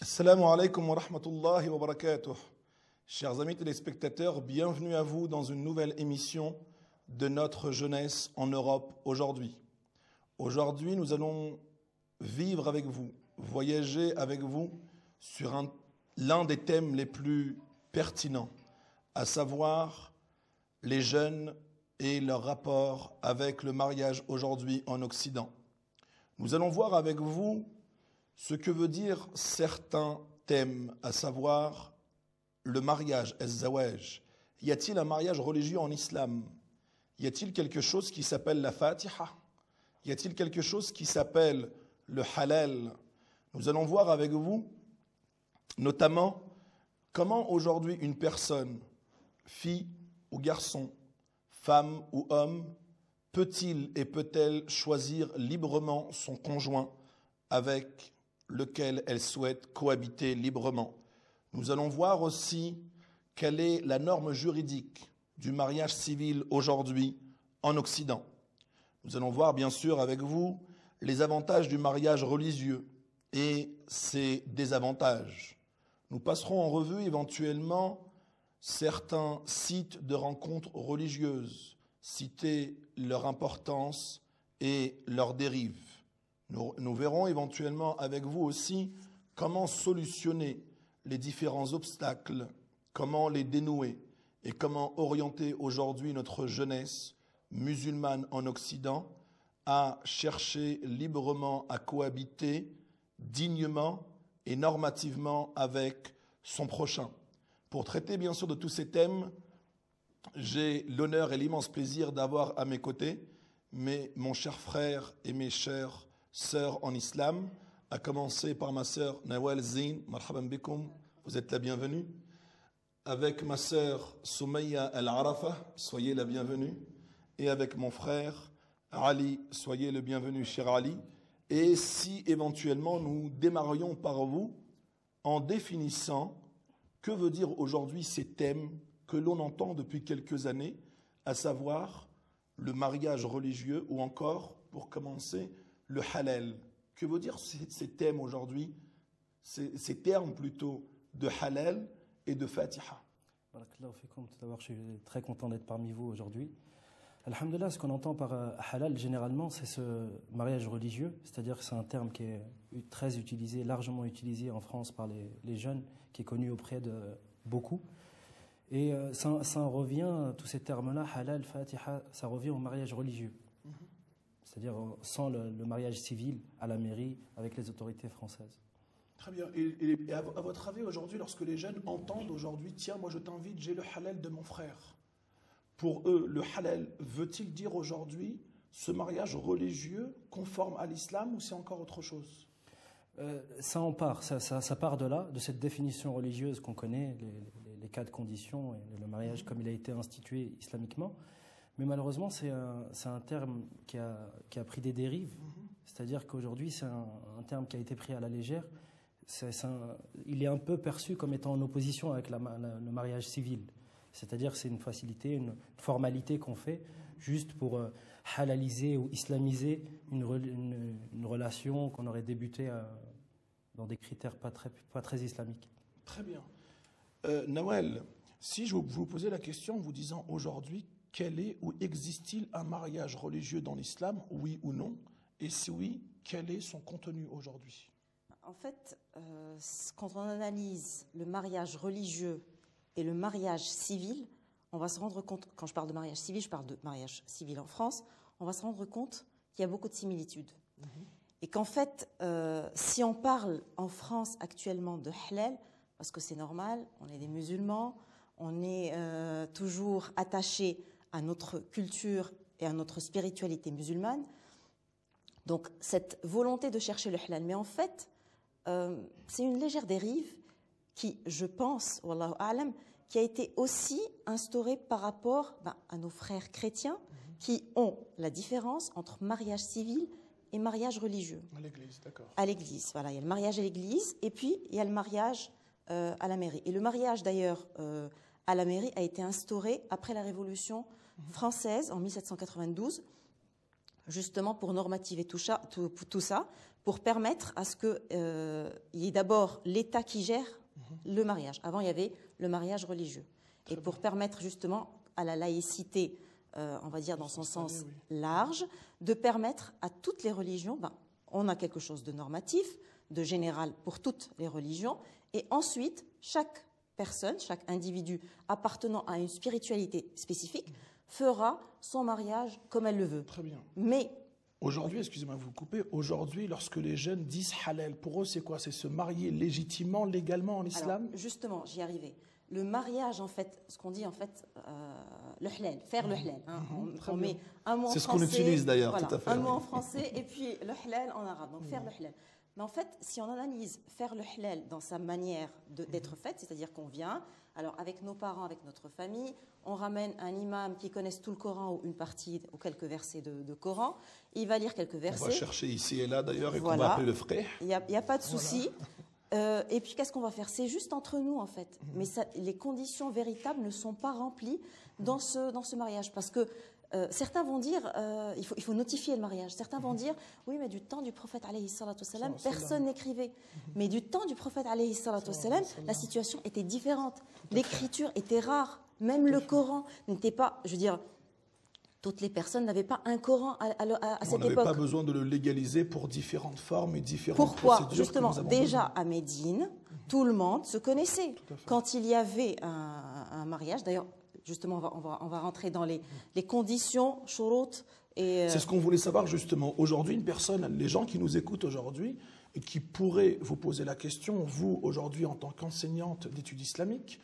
Assalamu alaikum wa rahmatullahi wa barakatuh. Chers amis téléspectateurs, bienvenue à vous dans une nouvelle émission de notre jeunesse en Europe aujourd'hui. Aujourd'hui, nous allons vivre avec vous, voyager avec vous sur l'un des thèmes les plus pertinents, à savoir les jeunes et leur rapport avec le mariage aujourd'hui en Occident. Nous allons voir avec vous ce que veut dire certains thèmes, à savoir le mariage, az-zawaj. Y a-t-il un mariage religieux en islam? Y a-t-il quelque chose qui s'appelle la Fatiha? Y a-t-il quelque chose qui s'appelle le halal? Nous allons voir avec vous, notamment, comment aujourd'hui une personne, fille ou garçon, femme ou homme, peut-il et peut-elle choisir librement son conjoint avec lequel elle souhaite cohabiter librement. Nous allons voir aussi quelle est la norme juridique du mariage civil aujourd'hui en Occident. Nous allons voir bien sûr avec vous les avantages du mariage religieux et ses désavantages. Nous passerons en revue éventuellement certains sites de rencontres religieuses, citer leur importance et leurs dérives. Nous verrons éventuellement avec vous aussi comment solutionner les différents obstacles, comment les dénouer et comment orienter aujourd'hui notre jeunesse musulmane en Occident à chercher librement à cohabiter dignement et normativement avec son prochain. Pour traiter bien sûr de tous ces thèmes, j'ai l'honneur et l'immense plaisir d'avoir à mes côtés mon cher frère et mes chères sœurs en islam, à commencer par ma sœur Nawal Zin, marhaban bikoum, vous êtes la bienvenue. Avec ma sœur Soumaïa Al-Arafa, soyez la bienvenue. Et avec mon frère Ali, soyez le bienvenu, cher Ali. Et si éventuellement nous démarrions par vous en définissant que veut dire aujourd'hui ces thèmes que l'on entend depuis quelques années, à savoir le mariage religieux ou encore, pour commencer, le halal. Que veut dire ces thèmes aujourd'hui, ces termes plutôt de halal et de fatiha? Barakallahu fikoum. Tout d'abord, je suis très content d'être parmi vous aujourd'hui. Alhamdulillah, ce qu'on entend par halal généralement, c'est ce mariage religieux, c'est-à-dire que c'est un terme qui est très utilisé, largement utilisé en France par les jeunes, qui est connu auprès de beaucoup. Et ça en revient, tous ces termes-là, halal, fatiha, ça revient au mariage religieux. C'est-à-dire sans le mariage civil à la mairie avec les autorités françaises. Très bien. Et à votre avis aujourd'hui, lorsque les jeunes entendent aujourd'hui, tiens, moi je t'invite, j'ai le halal de mon frère. Pour eux, le halal veut-il dire aujourd'hui ce mariage religieux conforme à l'islam ou c'est encore autre chose? Ça en part, ça part de là, de cette définition religieuse qu'on connaît, les quatre conditions et le mariage comme il a été institué islamiquement. Mais malheureusement, c'est un terme qui a pris des dérives. C'est-à-dire qu'aujourd'hui, c'est un terme qui a été pris à la légère. Il est un peu perçu comme étant en opposition avec le mariage civil. C'est-à-dire que c'est une facilité, une formalité qu'on fait juste pour halaliser ou islamiser une relation qu'on aurait débutée dans des critères pas très islamiques. Très bien. Nawal, si je vous posais la question en vous disant aujourd'hui, quel est ou existe-t-il un mariage religieux dans l'islam, oui ou non? Et si oui, quel est son contenu aujourd'hui? En fait, quand on analyse le mariage religieux et le mariage civil, on va se rendre compte, quand je parle de mariage civil, je parle de mariage civil en France, on va se rendre compte qu'il y a beaucoup de similitudes. Et qu'en fait, si on parle en France actuellement de halal, parce que c'est normal, on est des musulmans, on est toujours attachés à notre culture et à notre spiritualité musulmane. Donc cette volonté de chercher le halal. Mais en fait, c'est une légère dérive qui, je pense, wallahu a'lam, qui a été aussi instaurée par rapport à nos frères chrétiens qui ont la différence entre mariage civil et mariage religieux. À l'église, d'accord. À l'église, voilà. Il y a le mariage à l'église et puis il y a le mariage à la mairie. Et le mariage d'ailleurs à la mairie a été instauré après la Révolution française en 1792, justement pour normativer tout ça, pour permettre à ce qu'il y ait d'abord l'État qui gère le mariage. Avant, il y avait le mariage religieux. Et pour permettre justement à la laïcité, on va dire dans son sens large, de permettre à toutes les religions, on a quelque chose de normatif, de général pour toutes les religions, et ensuite, chaque personne, chaque individu appartenant à une spiritualité spécifique fera son mariage comme elle le veut. Très bien. Mais aujourd'hui, excusez-moi de vous couper, aujourd'hui, lorsque les jeunes disent halal, pour eux, c'est quoi? C'est se marier légitimement, légalement en islam? alors, justement, j'y arrivais. Le mariage, en fait, ce qu'on dit, en fait, le halal, faire le halal. Hein. On met un mot en français. C'est ce qu'on utilise d'ailleurs, voilà, tout à fait. Un mot en français et puis le halal en arabe. Donc, faire le halal. Mais en fait, si on analyse faire le halal dans sa manière d'être faite, c'est-à-dire qu'on vient, alors avec nos parents, avec notre famille, on ramène un imam qui connaisse tout le Coran ou une partie ou quelques versets de Coran, il va lire quelques versets. On va chercher ici et là d'ailleurs et voilà. qu'on va appeler le frère. Il n'y a pas de souci. Voilà. Et puis qu'est-ce qu'on va faire? C'est juste entre nous en fait. Mais ça, les conditions véritables ne sont pas remplies dans ce mariage parce que certains vont dire, il faut notifier le mariage. Certains vont dire, oui, mais du temps du prophète alayhi salatu wassalam, personne n'écrivait. Mais du temps du prophète alayhi salatu wassalam, la situation était différente. L'écriture était rare. Même le Coran n'était pas, je veux dire, toutes les personnes n'avaient pas un Coran à cette époque. On n'avait pas besoin de le légaliser pour différentes formes et différentes Pourquoi? procédures. Justement, déjà à Médine, tout le monde se connaissait. Quand il y avait un mariage, d'ailleurs, justement, on va rentrer dans les conditions, shurut. C'est ce qu'on voulait savoir justement. Aujourd'hui, une personne, les gens qui nous écoutent aujourd'hui et qui pourraient vous poser la question, vous aujourd'hui en tant qu'enseignante d'études islamiques,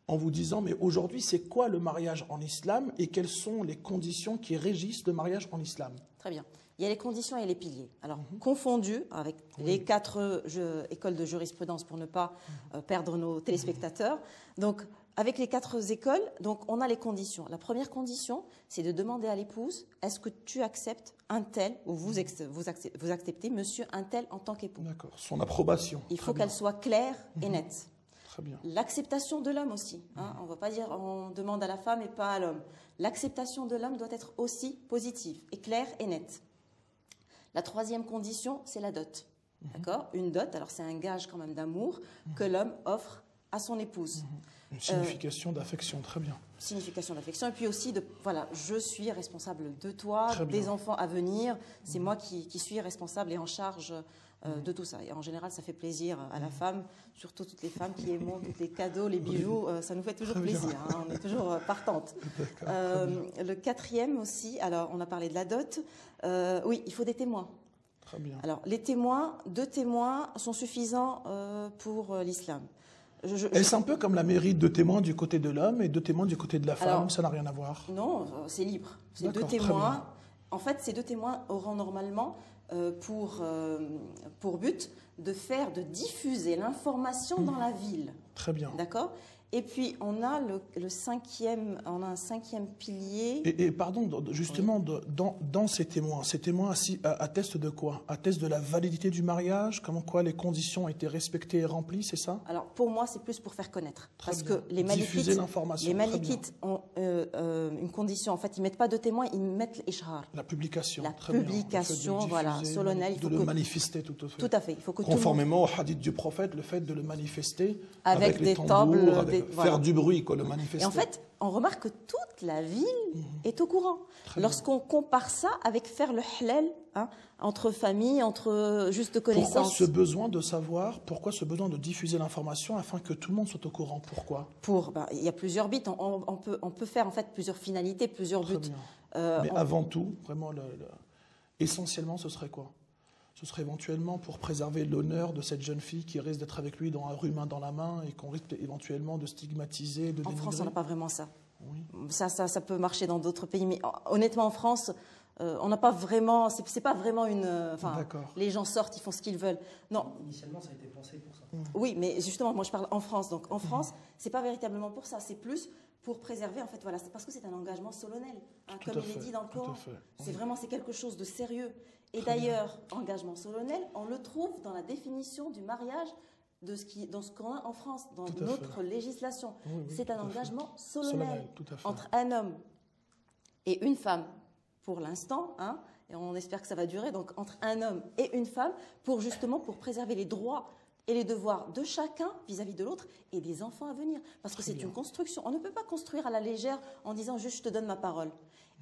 en vous disant, mais aujourd'hui, c'est quoi le mariage en islam et quelles sont les conditions qui régissent le mariage en islam? Très bien. Il y a les conditions et les piliers. Alors, confondus avec les 4 écoles de jurisprudence pour ne pas perdre nos téléspectateurs. Donc, avec les 4 écoles, donc, on a les conditions. La première condition, c'est de demander à l'épouse, est-ce que tu acceptes un tel, ou vous acceptez monsieur un tel en tant qu'époux? D'accord. Son approbation. Il faut qu'elle soit claire et nette. L'acceptation de l'homme aussi. Hein. On ne va pas dire on demande à la femme et pas à l'homme. L'acceptation de l'homme doit être aussi positive et claire et nette. La 3e condition, c'est la dot. D'accord? Une dot, alors c'est un gage quand même d'amour que l'homme offre à son épouse. Une signification d'affection, très bien. Signification d'affection et puis aussi de, voilà, je suis responsable de toi, des enfants à venir, c'est moi qui suis responsable et en charge de tout ça. Et en général, ça fait plaisir à la femme, surtout toutes les femmes qui aiment tous les cadeaux, les bijoux, ça nous fait toujours plaisir, hein, on est toujours partante. Le 4e aussi, alors on a parlé de la dot, oui, il faut des témoins. Très bien. Alors les témoins, 2 témoins sont suffisants pour l'islam. Est-ce un peu comme la mairie de témoins du côté de l'homme et 2 témoins du côté de la femme? Alors, ça n'a rien à voir. Non, c'est libre. C'est 2 témoins. En fait, ces 2 témoins auront normalement pour but de diffuser l'information dans la ville. Très bien. D'accord? Et puis, on a un 5e pilier. Et pardon, justement, dans ces témoins attestent de quoi? Attestent de la validité du mariage? Comment quoi les conditions ont été respectées et remplies, c'est ça? Alors, pour moi, c'est plus pour faire connaître. Parce bien. Que les Malikites ont une condition. En fait, ils ne mettent pas de témoins, ils mettent l'ishar. La publication. La publication, voilà, solennelle. Il faut le manifester, tout à fait. Tout à fait. Il faut que conformément au hadith du prophète, le fait de le manifester avec des tambours, faire du bruit, quoi, le manifester. Et en fait, on remarque que toute la ville est au courant. Lorsqu'on compare ça avec faire le halal, hein, entre familles, entre juste connaissances. Pourquoi ce besoin de savoir, pourquoi ce besoin de diffuser l'information afin que tout le monde soit au courant? Pourquoi? Il y a plusieurs buts. On peut faire en fait plusieurs finalités, plusieurs buts. Mais avant tout, vraiment, essentiellement, ce serait quoi? Ce serait éventuellement pour préserver l'honneur de cette jeune fille qui risque d'être avec lui dans la rue main dans la main et qu'on risque éventuellement de stigmatiser, de dénigrer. En France, on n'a pas vraiment ça. Oui. Ça peut marcher dans d'autres pays, mais honnêtement, en France, on n'a pas vraiment. C'est pas vraiment une. Les gens sortent, ils font ce qu'ils veulent. Non. Initialement, ça a été pensé pour ça. Oui, mais justement, moi, je parle en France. Donc, en France, c'est pas véritablement pour ça. C'est plus pour préserver. En fait, voilà, c'est parce que c'est un engagement solennel, hein, comme il est dit dans le Coran. C'est quelque chose de sérieux. Et d'ailleurs, engagement solennel, on le trouve dans la définition du mariage dans ce qu'on a en France, dans notre législation. C'est un engagement solennel entre un homme et une femme, pour l'instant, hein, et on espère que ça va durer, donc entre un homme et une femme, pour préserver les droits et les devoirs de chacun vis-à-vis de l'autre et des enfants à venir. Parce que c'est une construction. On ne peut pas construire à la légère en disant juste je te donne ma parole.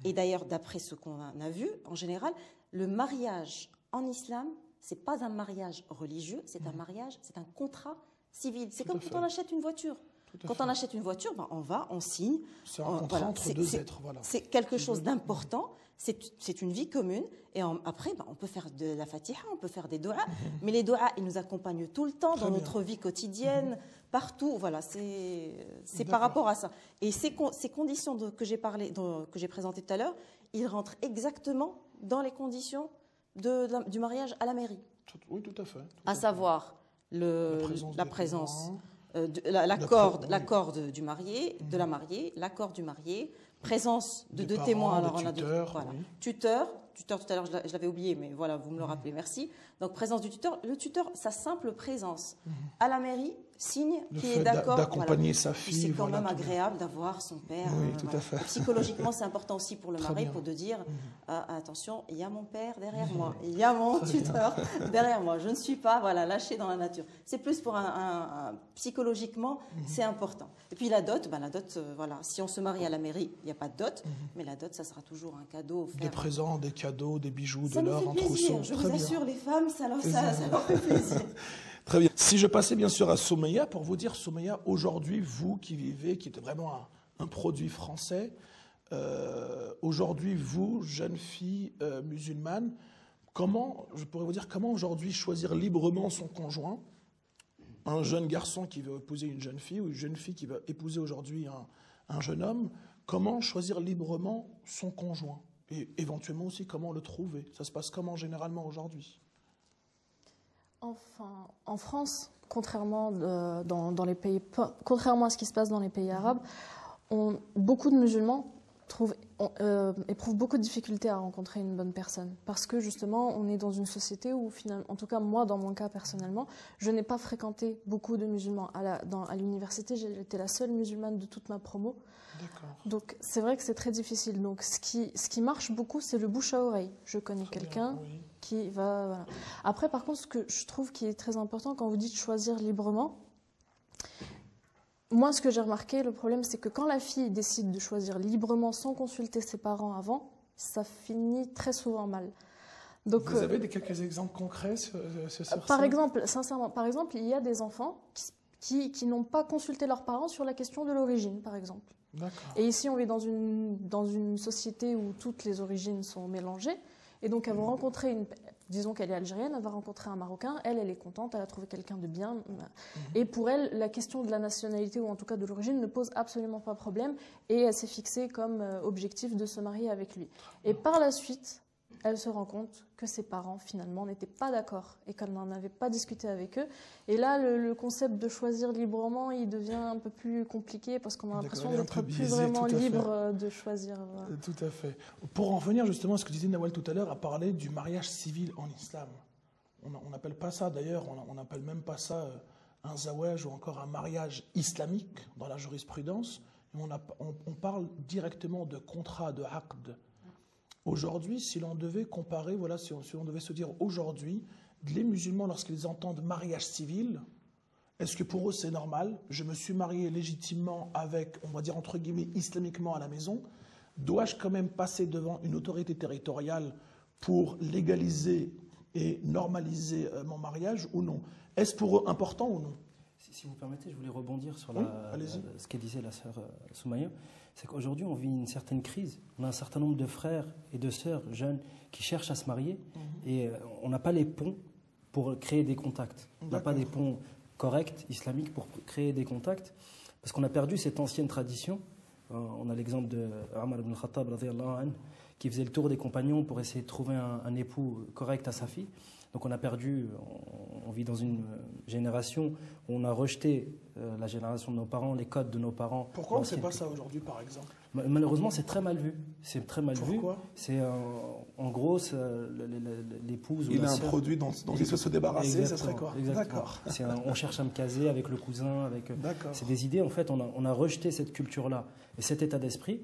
Et d'ailleurs, d'après ce qu'on a vu, en général, le mariage en islam, c'est pas un mariage religieux, c'est un mariage, c'est un contrat civil. C'est comme quand on achète une voiture. Quand on achète une voiture, on signe. C'est un contrat entre deux êtres. Voilà. C'est quelque chose d'important. C'est une vie commune. Et après, on peut faire de la fatiha, on peut faire des doigts. Mais les doigts, ils nous accompagnent tout le temps dans notre vie quotidienne, partout. Voilà, c'est par rapport à ça. Et ces conditions que j'ai présentées tout à l'heure, ils rentrent exactement dans les conditions du mariage à la mairie. Oui, tout à fait. À savoir la présence. L'accord du marié, de la mariée, l'accord du marié, présence de deux témoins. Alors on a tuteur, tout à l'heure je l'avais oublié, mais voilà, vous me le rappelez, merci. Donc présence du tuteur, le tuteur, sa simple présence à la mairie signe qu'il est d'accord d'accompagner sa fille. C'est quand même agréable d'avoir son père. Oui, tout à fait. Psychologiquement, c'est important aussi pour le mari pour de dire attention, il y a mon père derrière moi, il y a mon tuteur derrière moi. Je ne suis pas lâché dans la nature. C'est plus pour psychologiquement, c'est important. Et puis la dot, si on se marie à la mairie, il n'y a pas de dot, mais la dot, ça sera toujours un cadeau offert. Des présents, des cadeaux, des bijoux, de l'or, un trousseau. Je vous assure, les femmes, ça leur fait plaisir. Très bien. Si je passais bien sûr à Soumeya, pour vous dire, Soumeya, aujourd'hui, vous qui vivez, qui êtes vraiment un produit français, aujourd'hui, vous, jeune fille musulmane, comment aujourd'hui choisir librement son conjoint, un jeune garçon qui veut épouser une jeune fille ou une jeune fille qui va épouser aujourd'hui un jeune homme, comment choisir librement son conjoint et éventuellement aussi comment le trouver? Ça se passe comment généralement aujourd'hui? Enfin, en France, contrairement à ce qui se passe dans les pays arabes, beaucoup de musulmans éprouvent beaucoup de difficultés à rencontrer une bonne personne. Parce que justement, on est dans une société où, finalement, en tout cas moi, dans mon cas personnellement, je n'ai pas fréquenté beaucoup de musulmans. À l'université, j'étais la seule musulmane de toute ma promo. Donc c'est vrai que c'est très difficile. Donc ce qui marche beaucoup, c'est le bouche à oreille. Je connais quelqu'un qui va... Voilà. Après, par contre, ce que je trouve qui est très important, quand vous dites choisir librement, moi, ce que j'ai remarqué, le problème, c'est que quand la fille décide de choisir librement sans consulter ses parents avant, ça finit très souvent mal. Donc, vous avez quelques exemples concrets sur ça? Par exemple, sincèrement, il y a des enfants qui n'ont pas consulté leurs parents sur la question de l'origine, par exemple. Et ici, on vit dans une société où toutes les origines sont mélangées. Et donc, elles vont rencontrer disons qu'elle est algérienne, elle va rencontrer un Marocain, elle est contente, elle a trouvé quelqu'un de bien. Et pour elle, la question de la nationalité, ou en tout cas de l'origine, ne pose absolument pas problème. Et elle s'est fixée comme objectif de se marier avec lui. Et par la suite, elle se rend compte que ses parents, finalement, n'étaient pas d'accord et qu'elle n'en avait pas discuté avec eux. Et là, le concept de choisir librement, il devient un peu plus compliqué parce qu'on a l'impression d'être plus vraiment libre de choisir. Voilà. Tout à fait. Pour en revenir justement à ce que disait Nawal tout à l'heure, à parler du mariage civil en islam. On n'appelle pas ça, d'ailleurs, on n'appelle même pas ça un zawaj ou encore un mariage islamique dans la jurisprudence. On parle directement de contrat, de aqd. Aujourd'hui, si l'on devait comparer, si on devait se dire aujourd'hui, les musulmans, lorsqu'ils entendent mariage civil, est-ce que pour eux c'est normal? Je me suis marié légitimement avec, on va dire entre guillemets, islamiquement à la maison. Dois-je quand même passer devant une autorité territoriale pour légaliser et normaliser mon mariage ou non? Est-ce pour eux important ou non? Si vous permettez, je voulais rebondir sur ce qu'elle disait la sœur Soumeya. C'est qu'aujourd'hui, on vit une certaine crise. On a un certain nombre de frères et de sœurs jeunes qui cherchent à se marier et on n'a pas les ponts pour créer des contacts. On n'a pas des ponts corrects, islamiques, pour créer des contacts parce qu'on a perdu cette ancienne tradition. On a l'exemple de Omar ibn al-Khattab, qui faisait le tour des compagnons pour essayer de trouver un époux correct à sa fille. Donc on a perdu, on vit dans une génération où on a rejeté la génération de nos parents, les codes de nos parents. Pourquoi on ne sait pas ça aujourd'hui, par exemple? Malheureusement, c'est très mal vu. C'est très mal vu. Pourquoi? C'est en gros l'épouse ou il la a un sœur, produit dont il veut se débarrasser, ça serait quoi? D'accord. On cherche à me caser avec le cousin, c'est des idées. En fait, on a rejeté cette culture-là et cet état d'esprit.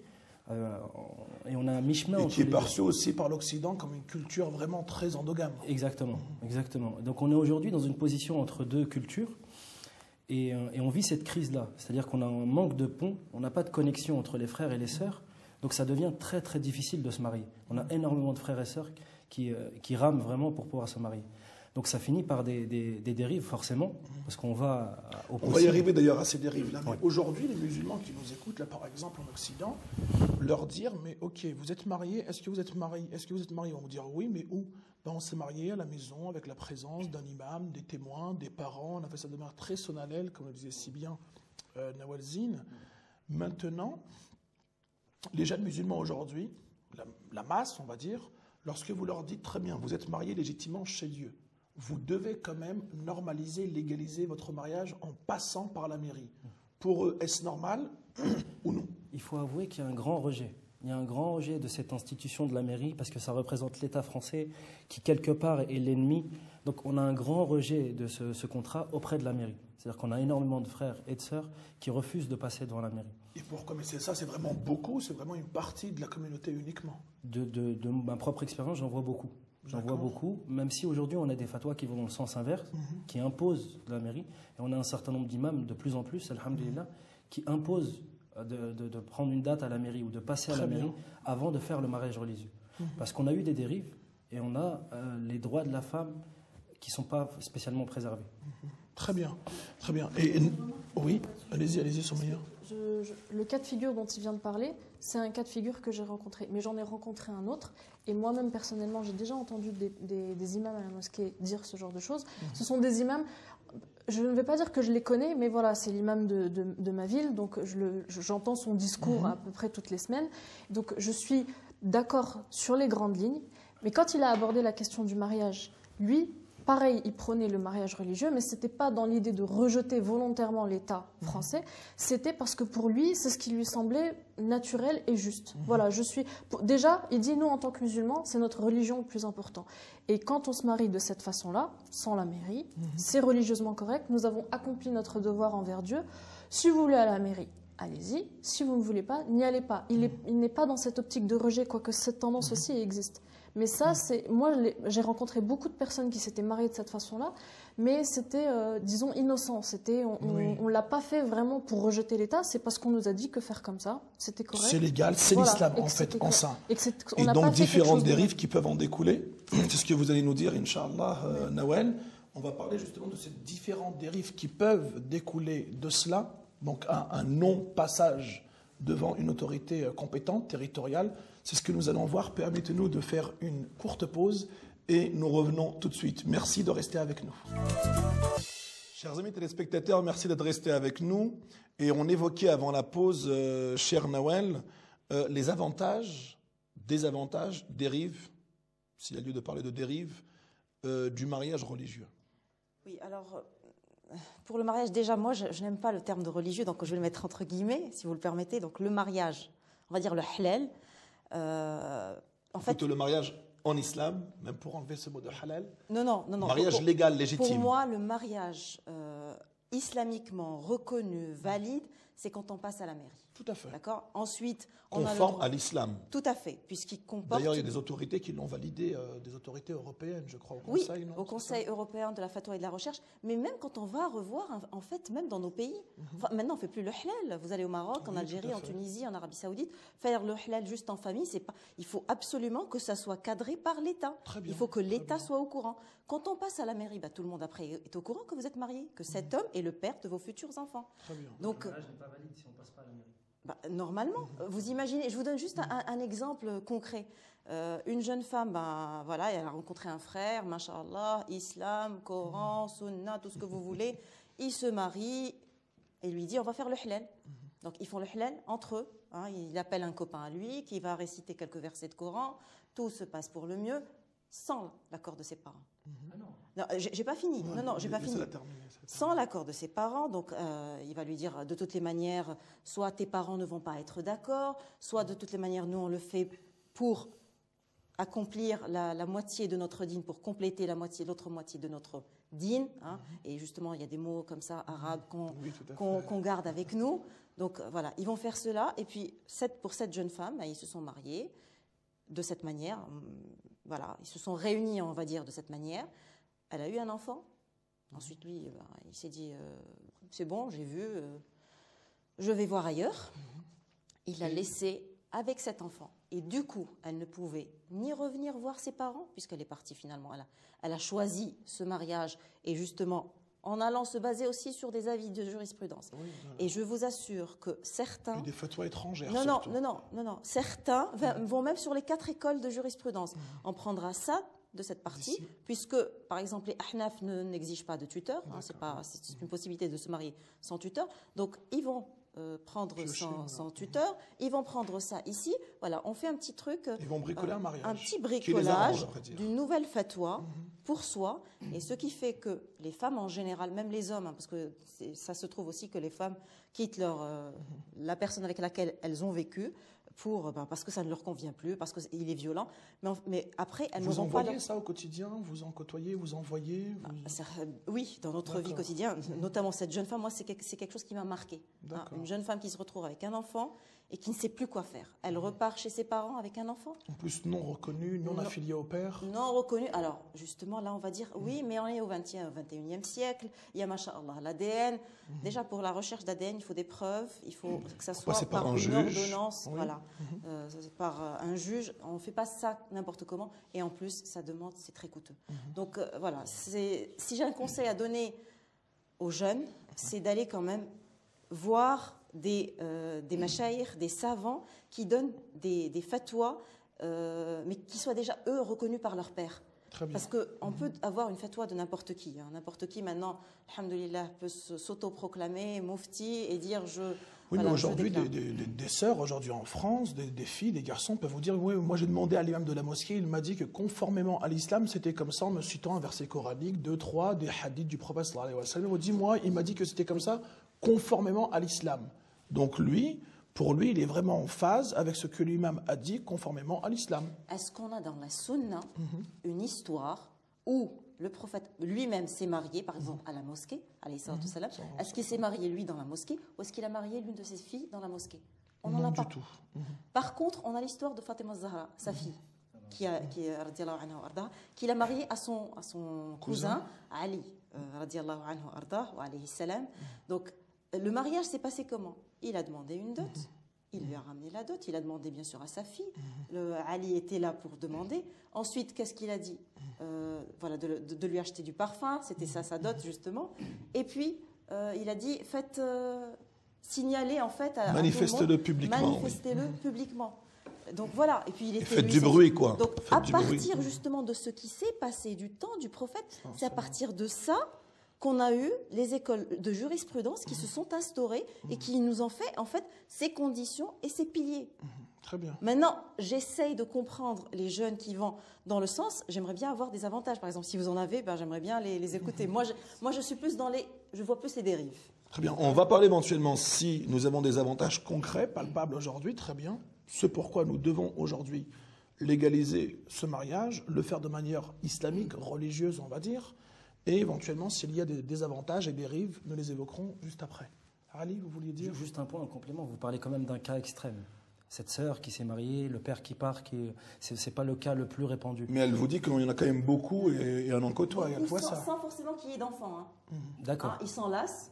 Et on a un mi-chemin. Et qui est perçu aussi par l'Occident comme une culture vraiment très endogame. Exactement, exactement. Donc on est aujourd'hui dans une position entre deux cultures et on vit cette crise-là. C'est-à-dire qu'on a un manque de pont, on n'a pas de connexion entre les frères et les sœurs, donc ça devient très très difficile de se marier. On a énormément de frères et sœurs qui rament vraiment pour pouvoir se marier. Donc ça finit par des dérives forcément, parce qu'on va au possible. On va y arriver d'ailleurs à ces dérives-là. Mais ouais. Aujourd'hui, les musulmans qui nous écoutent, là par exemple en Occident, leur dire, mais ok, vous êtes mariés, est-ce que vous êtes mariés? Est-ce que vous êtes mariés? On va vous dire oui, mais où? Ben, on s'est mariés à la maison avec la présence d'un imam, des témoins, des parents. On a fait ça de manière très solennelle, comme le disait si bien Nawal Zine. Maintenant, les jeunes musulmans aujourd'hui, la masse, on va dire, lorsque vous leur dites très bien, vous êtes mariés légitimement chez Dieu, vous devez quand même normaliser, légaliser votre mariage en passant par la mairie. Pour eux, est-ce normal ou non? Il faut avouer qu'il y a un grand rejet. Il y a un grand rejet de cette institution de la mairie parce que ça représente l'État français qui, quelque part, est l'ennemi. Donc on a un grand rejet de ce contrat auprès de la mairie. C'est-à-dire qu'on a énormément de frères et de sœurs qui refusent de passer devant la mairie. Et pourquoi? Mais c'est ça, c'est vraiment beaucoup, c'est vraiment une partie de la communauté uniquement? De ma propre expérience, j'en vois beaucoup. J'en vois beaucoup, même si aujourd'hui on a des fatwas qui vont dans le sens inverse, qui imposent la mairie. Et on a un certain nombre d'imams, de plus en plus, alhamdulillah, qui imposent de prendre une date à la mairie ou de passer à la mairie avant de faire le mariage religieux. Parce qu'on a eu des dérives et on a les droits de la femme qui ne sont pas spécialement préservés. Très bien, très bien. Et oui, allez-y, Soumaïa. Le cas de figure dont il vient de parler, c'est un cas de figure que j'ai rencontré. Mais j'en ai rencontré un autre. Et moi-même, personnellement, j'ai déjà entendu des imams à la mosquée dire ce genre de choses. Ce sont des imams, je ne vais pas dire que je les connais, mais voilà, c'est l'imam de ma ville. Donc j'entends son discours à peu près toutes les semaines. Donc je suis d'accord sur les grandes lignes. Mais quand il a abordé la question du mariage, lui, pareil, il prônait le mariage religieux, mais ce n'était pas dans l'idée de rejeter volontairement l'État français, c'était parce que pour lui, c'est ce qui lui semblait naturel et juste. Voilà, déjà, il dit, nous, en tant que musulmans, c'est notre religion le plus important. Et quand on se marie de cette façon-là, sans la mairie, c'est religieusement correct, nous avons accompli notre devoir envers Dieu. Si vous voulez à la mairie, allez-y. Si vous ne voulez pas, n'y allez pas. Il n'est pas dans cette optique de rejet, quoique cette tendance aussi existe. Mais ça, moi, j'ai rencontré beaucoup de personnes qui s'étaient mariées de cette façon-là, mais c'était, disons, innocent. On ne l'a pas fait vraiment pour rejeter l'État, c'est parce qu'on nous a dit que faire comme ça, c'était correct. C'est légal, c'est l'islam, en fait, en ça. Et donc, différentes dérives qui peuvent en découler. C'est ce que vous allez nous dire, Inch'Allah, Nawel. On va parler justement de ces différentes dérives qui peuvent découler de cela, donc un non-passage devant une autorité compétente, territoriale. C'est ce que nous allons voir. Permettez-nous de faire une courte pause et nous revenons tout de suite. Merci de rester avec nous. Chers amis téléspectateurs, merci d'être restés avec nous. Et on évoquait avant la pause, cher Nawel, les avantages, désavantages, dérives, s'il y a lieu de parler de dérives, du mariage religieux. Oui, alors, pour le mariage, déjà, moi, je n'aime pas le terme de religieux, donc je vais le mettre entre guillemets, si vous le permettez. Donc, le mariage, on va dire le halal. En fait, plutôt le mariage en islam, même pour enlever ce mot de halal. Non. Mariage légal, légitime. Pour moi, le mariage islamiquement reconnu, valide, c'est quand on passe à la mairie. Tout à fait. D'accord. Ensuite, conforme à l'islam. Tout à fait, puisqu'il comporte. D'ailleurs, il y a des autorités qui l'ont validé, des autorités européennes, je crois, au Conseil. Oui, au Conseil européen de la fatwa et de la recherche. Mais même quand on va revoir, en fait, même dans nos pays, enfin, maintenant on ne fait plus le halal. Vous allez au Maroc, en Algérie, en Tunisie, en Arabie Saoudite, faire le halal juste en famille, c'est pas. Il faut absolument que ça soit cadré par l'État. Il faut que l'État soit au courant. Quand on passe à la mairie, tout le monde après est au courant que vous êtes marié, que cet homme est le père de vos futurs enfants. Très bien. Donc, le mariage n'est pas valide si on passe pas à la mairie. Normalement, vous imaginez, je vous donne juste un exemple concret. Une jeune femme, voilà, elle a rencontré un frère, Masha'Allah, islam, Coran, Sunna, tout ce que vous voulez. Il se marie et lui dit on va faire le halal. Donc ils font le halal entre eux. Il appelle un copain à lui qui va réciter quelques versets de Coran. Tout se passe pour le mieux sans l'accord de ses parents. Non, j'ai pas fini. Non, j'ai pas fini. Sans l'accord de ses parents, donc il va lui dire de toutes les manières, soit tes parents ne vont pas être d'accord, soit de toutes les manières nous on le fait pour accomplir la moitié de notre dîne, pour compléter l'autre moitié de notre din, hein, et justement il y a des mots comme ça arabes qu'on garde avec nous. Donc voilà, ils vont faire cela, et puis pour cette jeune femme, ils se sont mariés de cette manière, voilà, ils se sont réunis, on va dire, de cette manière. Elle a eu un enfant. Ensuite, lui, il s'est dit, c'est bon, j'ai vu, je vais voir ailleurs. Il l'a laissée avec cet enfant. Et du coup, elle ne pouvait ni revenir voir ses parents, puisqu'elle est partie finalement. Elle a choisi ce mariage, et justement, en allant se baser aussi sur des avis de jurisprudence. Oui, et je vous assure que certains... Et des fatwas étrangères, non, certains vont même sur les 4 écoles de jurisprudence. On prendra ça de cette partie, puisque, par exemple, les Ahnaf n'exigent pas de tuteur. Hein, c'est une possibilité de se marier sans tuteur. Donc, ils vont prendre sans tuteur. Ils vont prendre ça ici. Voilà, on fait un petit truc. Ils vont bricoler un mariage. Un petit bricolage d'une nouvelle fatwa pour soi. Et ce qui fait que les femmes en général, même les hommes, hein, parce que ça se trouve aussi que les femmes quittent la personne avec laquelle elles ont vécu parce que ça ne leur convient plus, parce qu'il est violent. Mais après, elles n'auront pas... Vous envoyez ça au quotidien? Vous en côtoyez? Vous envoyez Oui, dans notre vie quotidienne, notamment cette jeune femme, moi, c'est quelque chose qui m'a marqué. Hein, une jeune femme qui se retrouve avec un enfant et qui ne sait plus quoi faire. Elle repart chez ses parents avec un enfant. En plus, non reconnu, non affilié au père. Non reconnu. Alors, justement, là, on va dire, oui, mais on est au 21e siècle. Il y a, masha'Allah, l'ADN. Déjà, pour la recherche d'ADN, il faut des preuves. Il faut que ça soit par une ordonnance. Voilà. Par un juge. On ne fait pas ça n'importe comment. Et en plus, ça demande, c'est très coûteux. Donc, voilà. Si j'ai un conseil à donner aux jeunes, c'est d'aller quand même voir des mashayikh, des savants qui donnent des fatwas, mais qui soient déjà, eux, reconnus par leur père. Parce qu'on peut avoir une fatwa de n'importe qui. Hein. N'importe qui, maintenant, alhamdoulilah, peut s'autoproclamer mufti et dire Oui, mais aujourd'hui, des sœurs, aujourd'hui en France, des filles, des garçons peuvent vous dire, oui, moi j'ai demandé à l'imam de la mosquée, il m'a dit que conformément à l'islam, c'était comme ça, en me citant un verset coranique, 2, 3, des hadiths du prophète sallallahu alayhi wa sallam. On dit, moi, il m'a dit que c'était comme ça, conformément à l'islam. Donc pour lui, il est vraiment en phase avec ce que l'imam a dit conformément à l'islam. Est-ce qu'on a dans la sunna une histoire où le prophète lui-même s'est marié, par exemple, à la mosquée, alayhi salatu salam. Est-ce qu'il s'est marié, lui, dans la mosquée, ou est-ce qu'il a marié l'une de ses filles dans la mosquée? On n'en a pas. Du tout. Par contre, on a l'histoire de Fatima Zahra, sa fille, qui l'a mariée à son cousin, Ali, radiallahu anhu ardah, wa alayhi salam. Donc, le mariage s'est passé comment? Il a demandé une dot, il lui a ramené la dot, il a demandé bien sûr à sa fille, Ali était là pour demander. Ensuite, qu'est-ce qu'il a dit? Voilà, de lui acheter du parfum, c'était ça sa dot justement. Et puis, il a dit, faites signaler en fait à manifestez-le publiquement. Manifestez-le publiquement. Donc voilà, et puis il était faites du bruit quoi. Donc à partir justement de ce qui s'est passé du temps du prophète, c'est à partir de ça qu'on a eu les écoles de jurisprudence qui se sont instaurées et qui nous ont fait en fait ces conditions et ces piliers. Très bien. Maintenant, j'essaye de comprendre les jeunes qui vont dans le sens, j'aimerais bien avoir des avantages. Par exemple, si vous en avez, j'aimerais bien les écouter. Moi, je suis plus je vois plus les dérives. Très bien. On va parler éventuellement si nous avons des avantages concrets, palpables aujourd'hui. Très bien. C'est pourquoi nous devons aujourd'hui légaliser ce mariage, le faire de manière islamique, religieuse, on va dire. Et éventuellement, s'il y a des désavantages et des dérives, nous les évoquerons juste après. Ali, vous vouliez dire? Juste un point en complément. Vous parlez quand même d'un cas extrême. Cette sœur qui s'est mariée, le père qui part, c'est pas le cas le plus répandu. Mais elle vous dit qu'il y en a quand même beaucoup et elle en côtoie. Elle voit ça. Sans forcément qu'il y ait d'enfants. Hein. D'accord. Il s'enlace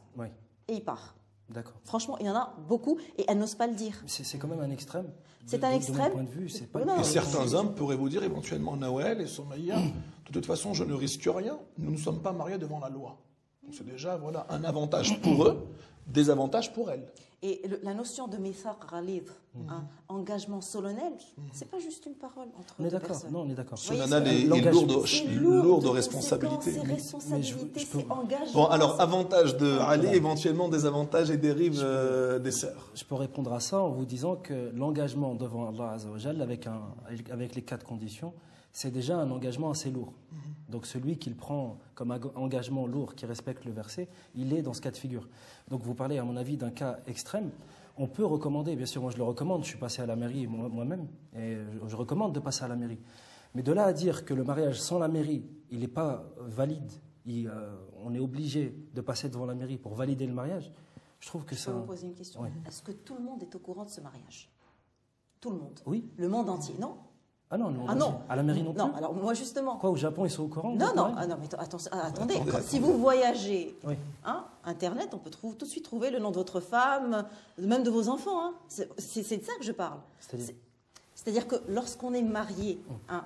et il part. D'accord. Franchement, il y en a beaucoup et elle n'ose pas le dire. C'est quand même un extrême. C'est un extrême. De mon point de vue, c'est pas. Et certains hommes pourraient vous dire éventuellement Nawel et Somaïa, de toute façon, je ne risque rien. Nous ne sommes pas mariés devant la loi. Donc c'est déjà un avantage pour eux, des avantages pour elles. Et la notion de mithaq ghalid, engagement solennel, c'est pas juste une parole entre deux personnes. Non, on est d'accord. Ce nana est lourde de responsabilités. C'est responsabilité, c'est engagement. Bon, alors, avantage de Ali, éventuellement désavantages et dérives des sœurs. Je peux répondre à ça en vous disant que l'engagement devant Allah Azza wa Jal, avec les 4 conditions, c'est déjà un engagement assez lourd. Donc celui qui le prend comme engagement lourd, qui respecte le verset, il est dans ce cas de figure. Donc vous parlez, à mon avis, d'un cas extrême. On peut recommander, bien sûr, moi je le recommande, je suis passé à la mairie moi-même, et je recommande de passer à la mairie. Mais de là à dire que le mariage sans la mairie, il n'est pas valide on est obligé de passer devant la mairie pour valider le mariage, je trouve que Je ça... peux vous poser une question. Oui. Est-ce que tout le monde est au courant de ce mariage? Tout le monde? Oui. Le monde entier, non? Ah non, Ah non. À la mairie non plus. Non, alors moi justement. Quoi, au Japon, ils sont au courant? Non, non, ah non, mais attendez, si vous voyagez, Oui. hein, Internet, on peut tout de suite trouver le nom de votre femme, même de vos enfants. Hein. C'est de ça que je parle. C'est-à-dire que lorsqu'on est marié, hein,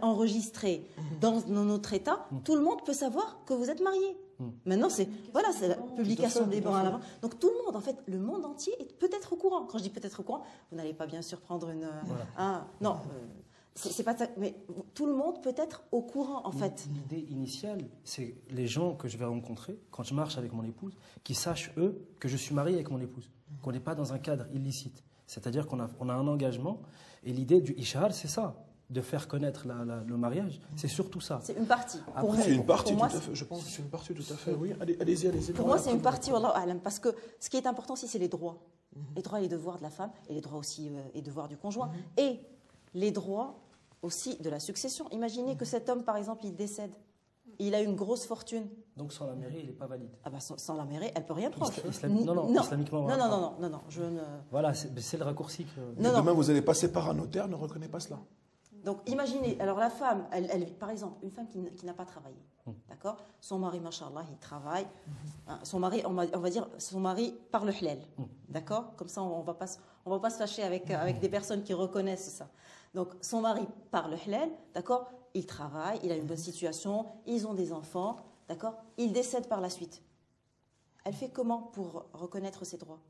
enregistré dans notre État, tout le monde peut savoir que vous êtes marié. Maintenant, c'est la publication des bancs à l'avant. Donc tout le monde, en fait, le monde entier est peut-être au courant. Quand je dis peut-être au courant, vous n'allez pas bien sûr prendre une... non, c'est pas ça, mais tout le monde peut être au courant, en fait. L'idée initiale, c'est les gens que je vais rencontrer, quand je marche avec mon épouse, qui sachent, eux, que je suis marié avec mon épouse, qu'on n'est pas dans un cadre illicite. C'est-à-dire qu'on a un engagement, et l'idée du ishar, c'est ça. De faire connaître le mariage, c'est surtout ça. C'est une partie. C'est une partie, tout à fait. Je pense que c'est une partie, tout à fait. Oui, allez-y. Pour moi, c'est une partie, wallahu a'lam, parce que ce qui est important aussi, c'est les droits. Les droits et les devoirs de la femme, et les droits aussi et devoirs du conjoint, et les droits aussi de la succession. Imaginez que cet homme, par exemple, il décède. Il a une grosse fortune. Donc sans la mairie, il n'est pas valide. Ah bah sans la mairie, elle peut rien prendre. Islamiquement. Non, je ne... Voilà, c'est le raccourci que... Demain, vous allez passer par un notaire, ne reconnaît pas cela. Donc imaginez, alors la femme, par exemple, une femme qui n'a pas travaillé, d'accord? Son mari, machallah, il travaille. Son mari, on va dire, son mari parle halal, d'accord? Comme ça, on va pas se fâcher avec des personnes qui reconnaissent ça. Donc son mari parle halal, d'accord? Il travaille, il a une bonne situation, ils ont des enfants, d'accord? Il décède par la suite. Elle fait comment pour reconnaître ses droits?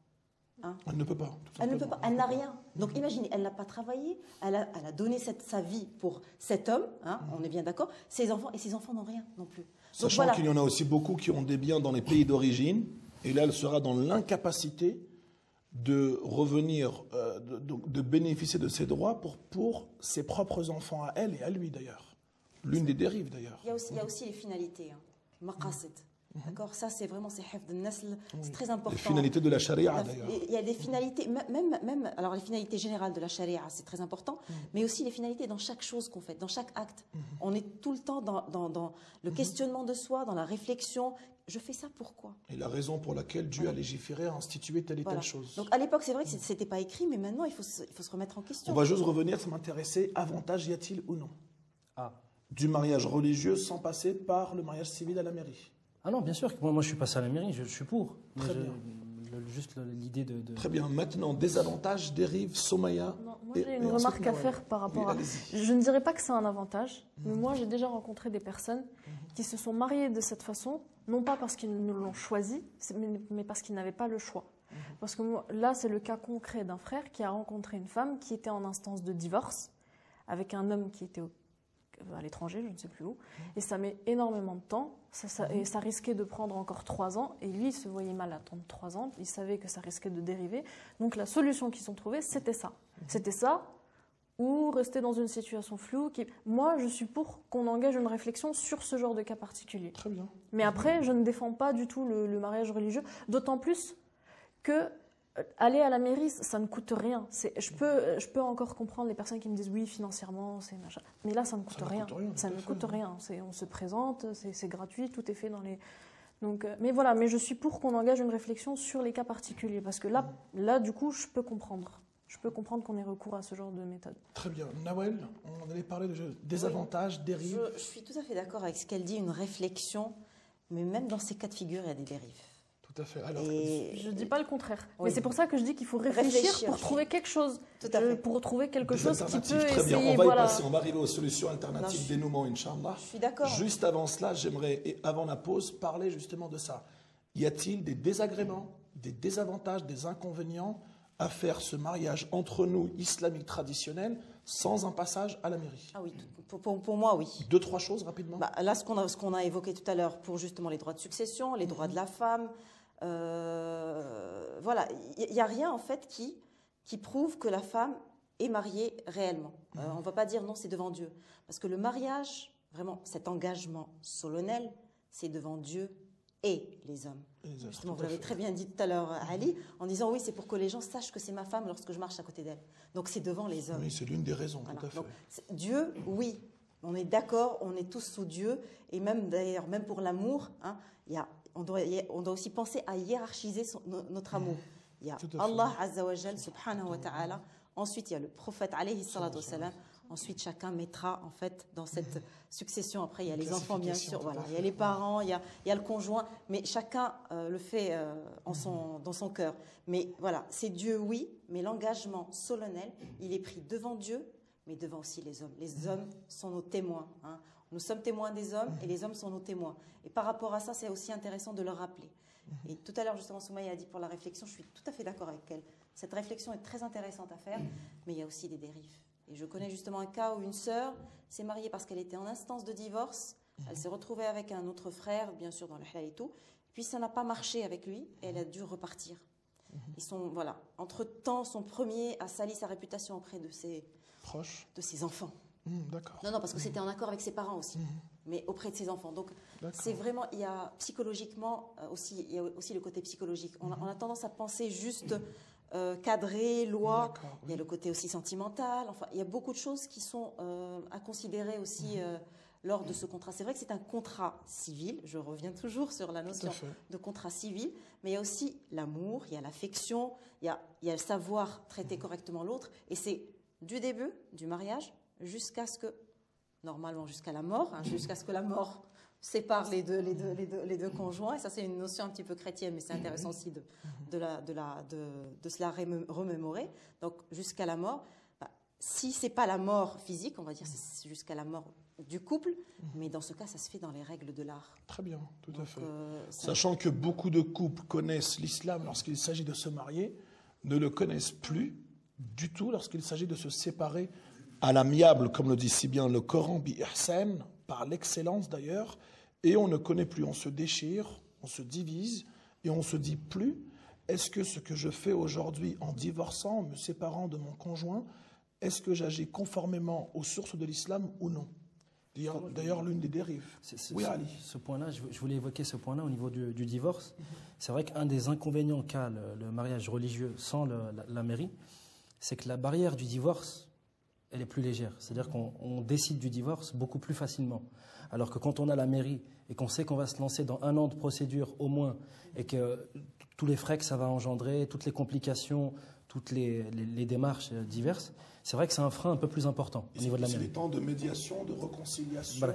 Elle ne peut pas. Elle ne peut pas, elle n'a rien. Donc imaginez, elle n'a pas travaillé, elle a donné sa vie pour cet homme, on est bien d'accord, ses enfants, et ses enfants n'ont rien non plus. Donc, Sachant qu'il y en a aussi beaucoup qui ont des biens dans les pays d'origine, et là elle sera dans l'incapacité de revenir, de bénéficier de ses droits pour ses propres enfants à elle et à lui d'ailleurs. L'une des dérives d'ailleurs. Il y a aussi les finalités, maqasid. D'accord, ça c'est vraiment hifd al-nasl, c'est très important. Les finalités de la charia d'ailleurs. Il y a des finalités, même alors les finalités générales de la charia, c'est très important, mais aussi les finalités dans chaque chose qu'on fait, dans chaque acte. On est tout le temps dans le questionnement de soi, dans la réflexion. Je fais ça pourquoi? Et la raison pour laquelle Dieu a légiféré, a institué telle et telle chose. Donc à l'époque, c'est vrai que c'était pas écrit, mais maintenant il faut se remettre en question. On va juste revenir, ça m'intéressait. Avantage y a-t-il ou non du mariage religieux sans passer par le mariage civil à la mairie? Ah non, bien sûr. Moi, je suis passé à la mairie, je suis pour. Très bien. Juste l'idée de... Très bien. Maintenant, désavantages, dérives, Somaya. Non, moi, j'ai une remarque à faire par rapport à... Je ne dirais pas que c'est un avantage, mais moi, j'ai déjà rencontré des personnes qui se sont mariées de cette façon, non pas parce qu'ils ne l'ont choisi, mais parce qu'ils n'avaient pas le choix. Parce que moi, là, c'est le cas concret d'un frère qui a rencontré une femme qui était en instance de divorce avec un homme qui était à l'étranger, je ne sais plus où, et ça met énormément de temps, et ça risquait de prendre encore 3 ans, et lui, il se voyait mal attendre 3 ans, il savait que ça risquait de dériver, donc la solution qu'ils ont trouvée, c'était ça. C'était ça, ou rester dans une situation floue. Moi, je suis pour qu'on engage une réflexion sur ce genre de cas particulier. Très bien. Mais après, je ne défends pas du tout le mariage religieux, d'autant plus que aller à la mairie, ça ne coûte rien. Je peux encore comprendre les personnes qui me disent oui, financièrement, c'est machin. Mais là, ça ne coûte rien. Ça ne coûte rien. On se présente, c'est gratuit, tout est fait dans les... Donc, mais voilà, mais je suis pour qu'on engage une réflexion sur les cas particuliers. Parce que là, du coup, je peux comprendre. Je peux comprendre qu'on ait recours à ce genre de méthode. Très bien. Nawel, on allait parler de désavantages, dérives. Je suis tout à fait d'accord avec ce qu'elle dit, une réflexion. Mais même dans ces cas de figure, il y a des dérives. Tout à fait. Alors, je ne dis pas le contraire. Oui. Mais c'est pour ça que je dis qu'il faut réfléchir pour trouver quelque chose. Tout à fait. Pour trouver quelque chose qui peut très bien. essayer. On va y passer. On va arriver aux solutions alternatives, dénouement, Inch'Allah. Je suis d'accord. Juste avant cela, j'aimerais, avant la pause, parler justement de ça. Y a-t-il des désagréments, des désavantages, des inconvénients à faire ce mariage entre nous, islamiques traditionnels, sans un passage à la mairie? Ah oui, pour moi, oui. 2-3 choses rapidement. Là, ce qu'on a évoqué tout à l'heure pour justement les droits de succession, les droits de la femme, voilà, il n'y a rien en fait qui prouve que la femme est mariée réellement. On ne va pas dire non, c'est devant Dieu. Parce que le mariage, vraiment, cet engagement solennel, c'est devant Dieu et les hommes. Justement, vous l'avez très bien dit tout à l'heure, Ali, en disant oui, c'est pour que les gens sachent que c'est ma femme lorsque je marche à côté d'elle. Donc c'est devant les hommes. Oui, c'est l'une des raisons, Voilà. tout à fait. Donc, Dieu, oui, On est d'accord, on est tous sous Dieu, et même d'ailleurs, même pour l'amour, hein, on doit aussi penser à hiérarchiser notre amour. Il y a Allah Azza wa Jal, subhanahu wa ta'ala. Ensuite, il y a le prophète alayhi salatu wa salam. Ensuite, chacun mettra en fait dans cette succession. Après, il y a les enfants, bien sûr. Voilà, il y a les parents, il y a le conjoint, mais chacun le fait dans son cœur. Mais voilà, c'est Dieu, oui, mais l'engagement solennel, il est pris devant Dieu, mais devant aussi les hommes. Les hommes sont nos témoins. Hein. Nous sommes témoins des hommes et les hommes sont nos témoins. Et par rapport à ça, c'est aussi intéressant de le rappeler. Et tout à l'heure, justement, Soumaïa a dit pour la réflexion, je suis tout à fait d'accord avec elle. Cette réflexion est très intéressante à faire, mais il y a aussi des dérives. Et je connais justement un cas où une sœur s'est mariée parce qu'elle était en instance de divorce. Elle s'est retrouvée avec un autre frère, bien sûr dans le halal et tout. Puis ça n'a pas marché avec lui et elle a dû repartir. Ils sont, voilà, entre-temps, son premier a sali sa réputation auprès de ses proches, de ses enfants. D'accord. Non, parce que c'était en accord avec ses parents aussi, mais auprès de ses enfants. Donc c'est vraiment, il y a psychologiquement aussi, il y a aussi le côté psychologique. On a tendance à penser juste cadré, loi. Il y a le côté aussi sentimental. Enfin, il y a beaucoup de choses qui sont à considérer aussi lors de ce contrat. C'est vrai que c'est un contrat civil. Je reviens toujours sur la notion de contrat civil, mais il y a aussi l'amour, il y a l'affection, il y a le savoir traiter correctement l'autre, et c'est du début du mariage jusqu'à ce que, normalement jusqu'à la mort, hein, jusqu'à ce que la mort sépare les deux conjoints. Et ça, c'est une notion un petit peu chrétienne, mais c'est intéressant aussi de se la remémorer. Donc, jusqu'à la mort, si ce n'est pas la mort physique, on va dire c'est jusqu'à la mort du couple, mais dans ce cas, ça se fait dans les règles de l'art. Très bien, tout à fait. Sachant que beaucoup de couples connaissent l'islam lorsqu'il s'agit de se marier, ne le connaissent plus du tout lorsqu'il s'agit de se séparer à l'amiable, comme le dit si bien le Coran, bi ihsan, par l'excellence d'ailleurs, et on ne connaît plus, on se déchire, on se divise, et on se dit plus, est-ce que ce que je fais aujourd'hui en divorçant, en me séparant de mon conjoint, est-ce que j'agis conformément aux sources de l'islam ou non? D'ailleurs, l'une des dérives. Oui, Ali. Ce point-là, je voulais évoquer ce point-là au niveau du divorce. C'est vrai qu'un des inconvénients qu'a le mariage religieux sans la mairie, c'est que la barrière du divorce, elle est plus légère. C'est-à-dire qu'on décide du divorce beaucoup plus facilement. Alors que quand on a la mairie et qu'on sait qu'on va se lancer dans 1 an de procédure au moins, et que tous les frais que ça va engendrer, toutes les complications, toutes les démarches diverses, c'est vrai que c'est un frein un peu plus important au niveau de la mairie. C'est des temps de médiation, de réconciliation.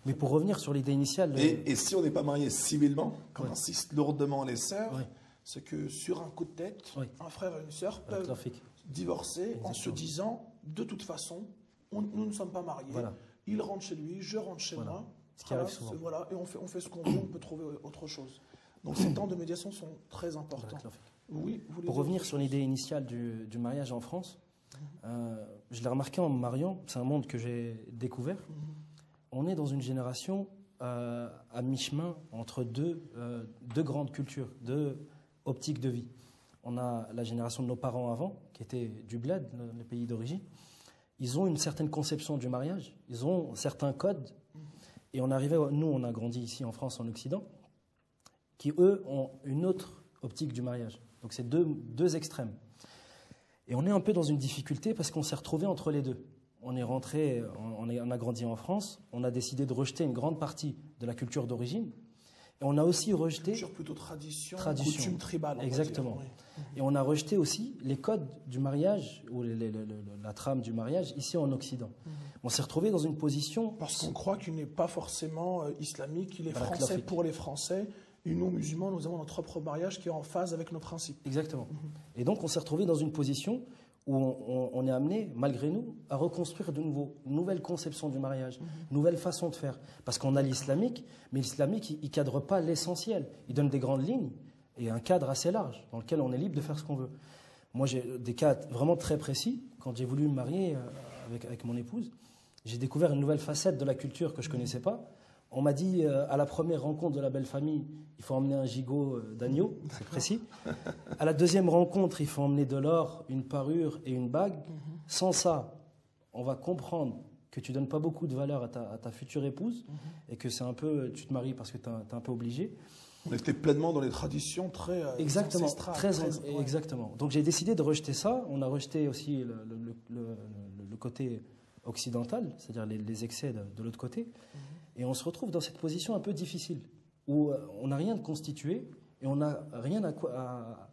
Mais pour revenir sur l'idée initiale... Et si on n'est pas marié civilement, comme insistent lourdement les sœurs, c'est que sur un coup de tête, un frère et une sœur peuvent divorcer en se disant, de toute façon, nous ne sommes pas mariés. Il rentre chez lui, je rentre chez moi. Ce qui arrive souvent. Et on fait ce qu'on veut, on peut trouver autre chose. Donc ces temps de médiation sont très importants. Oui, pour revenir sur l'idée initiale du mariage en France, je l'ai remarqué en me mariant, c'est un monde que j'ai découvert. On est dans une génération à mi-chemin entre deux grandes cultures, deux optiques de vie. On a la génération de nos parents avant, qui était du bled, le pays d'origine. Ils ont une certaine conception du mariage, ils ont certains codes. Et on a grandi ici en France, en Occident, qui eux ont une autre optique du mariage. Donc c'est deux extrêmes. Et on est un peu dans une difficulté parce qu'on s'est retrouvé entre les deux. On est rentré, on a grandi en France, on a décidé de rejeter une grande partie de la culture d'origine. Et on a aussi rejeté... Culture plutôt tradition, coutume tribale. Exactement. Et on a rejeté aussi les codes du mariage, ou la trame du mariage, ici en Occident. On s'est retrouvé dans une position... Parce qu'on croit qu'il n'est pas forcément islamique, il est français pour les Français. Et nous, musulmans, nous avons notre propre mariage qui est en phase avec nos principes. Exactement. Et donc, on s'est retrouvé dans une position où on est amené, malgré nous, à reconstruire de nouveau une nouvelle conception du mariage, une nouvelle façon de faire. Parce qu'on a l'islamique, mais l'islamique, il ne cadre pas l'essentiel. Il donne des grandes lignes et un cadre assez large dans lequel on est libre de faire ce qu'on veut. Moi, j'ai des cas vraiment très précis. Quand j'ai voulu me marier avec mon épouse, j'ai découvert une nouvelle facette de la culture que je ne connaissais pas. On m'a dit, à la première rencontre de la belle famille, il faut emmener un gigot d'agneau, c'est précis. À la deuxième rencontre, il faut emmener de l'or, une parure et une bague. Sans ça, on va comprendre que tu ne donnes pas beaucoup de valeur à ta future épouse et que c'est un peu, tu te maries parce que tu es un peu obligé. On était pleinement dans les traditions très ancestrales. Exactement. Donc j'ai décidé de rejeter ça. On a rejeté aussi le côté occidentale, c'est-à-dire les excès de l'autre côté. Et on se retrouve dans cette position un peu difficile, où on n'a rien de constitué et on n'a rien à quoi...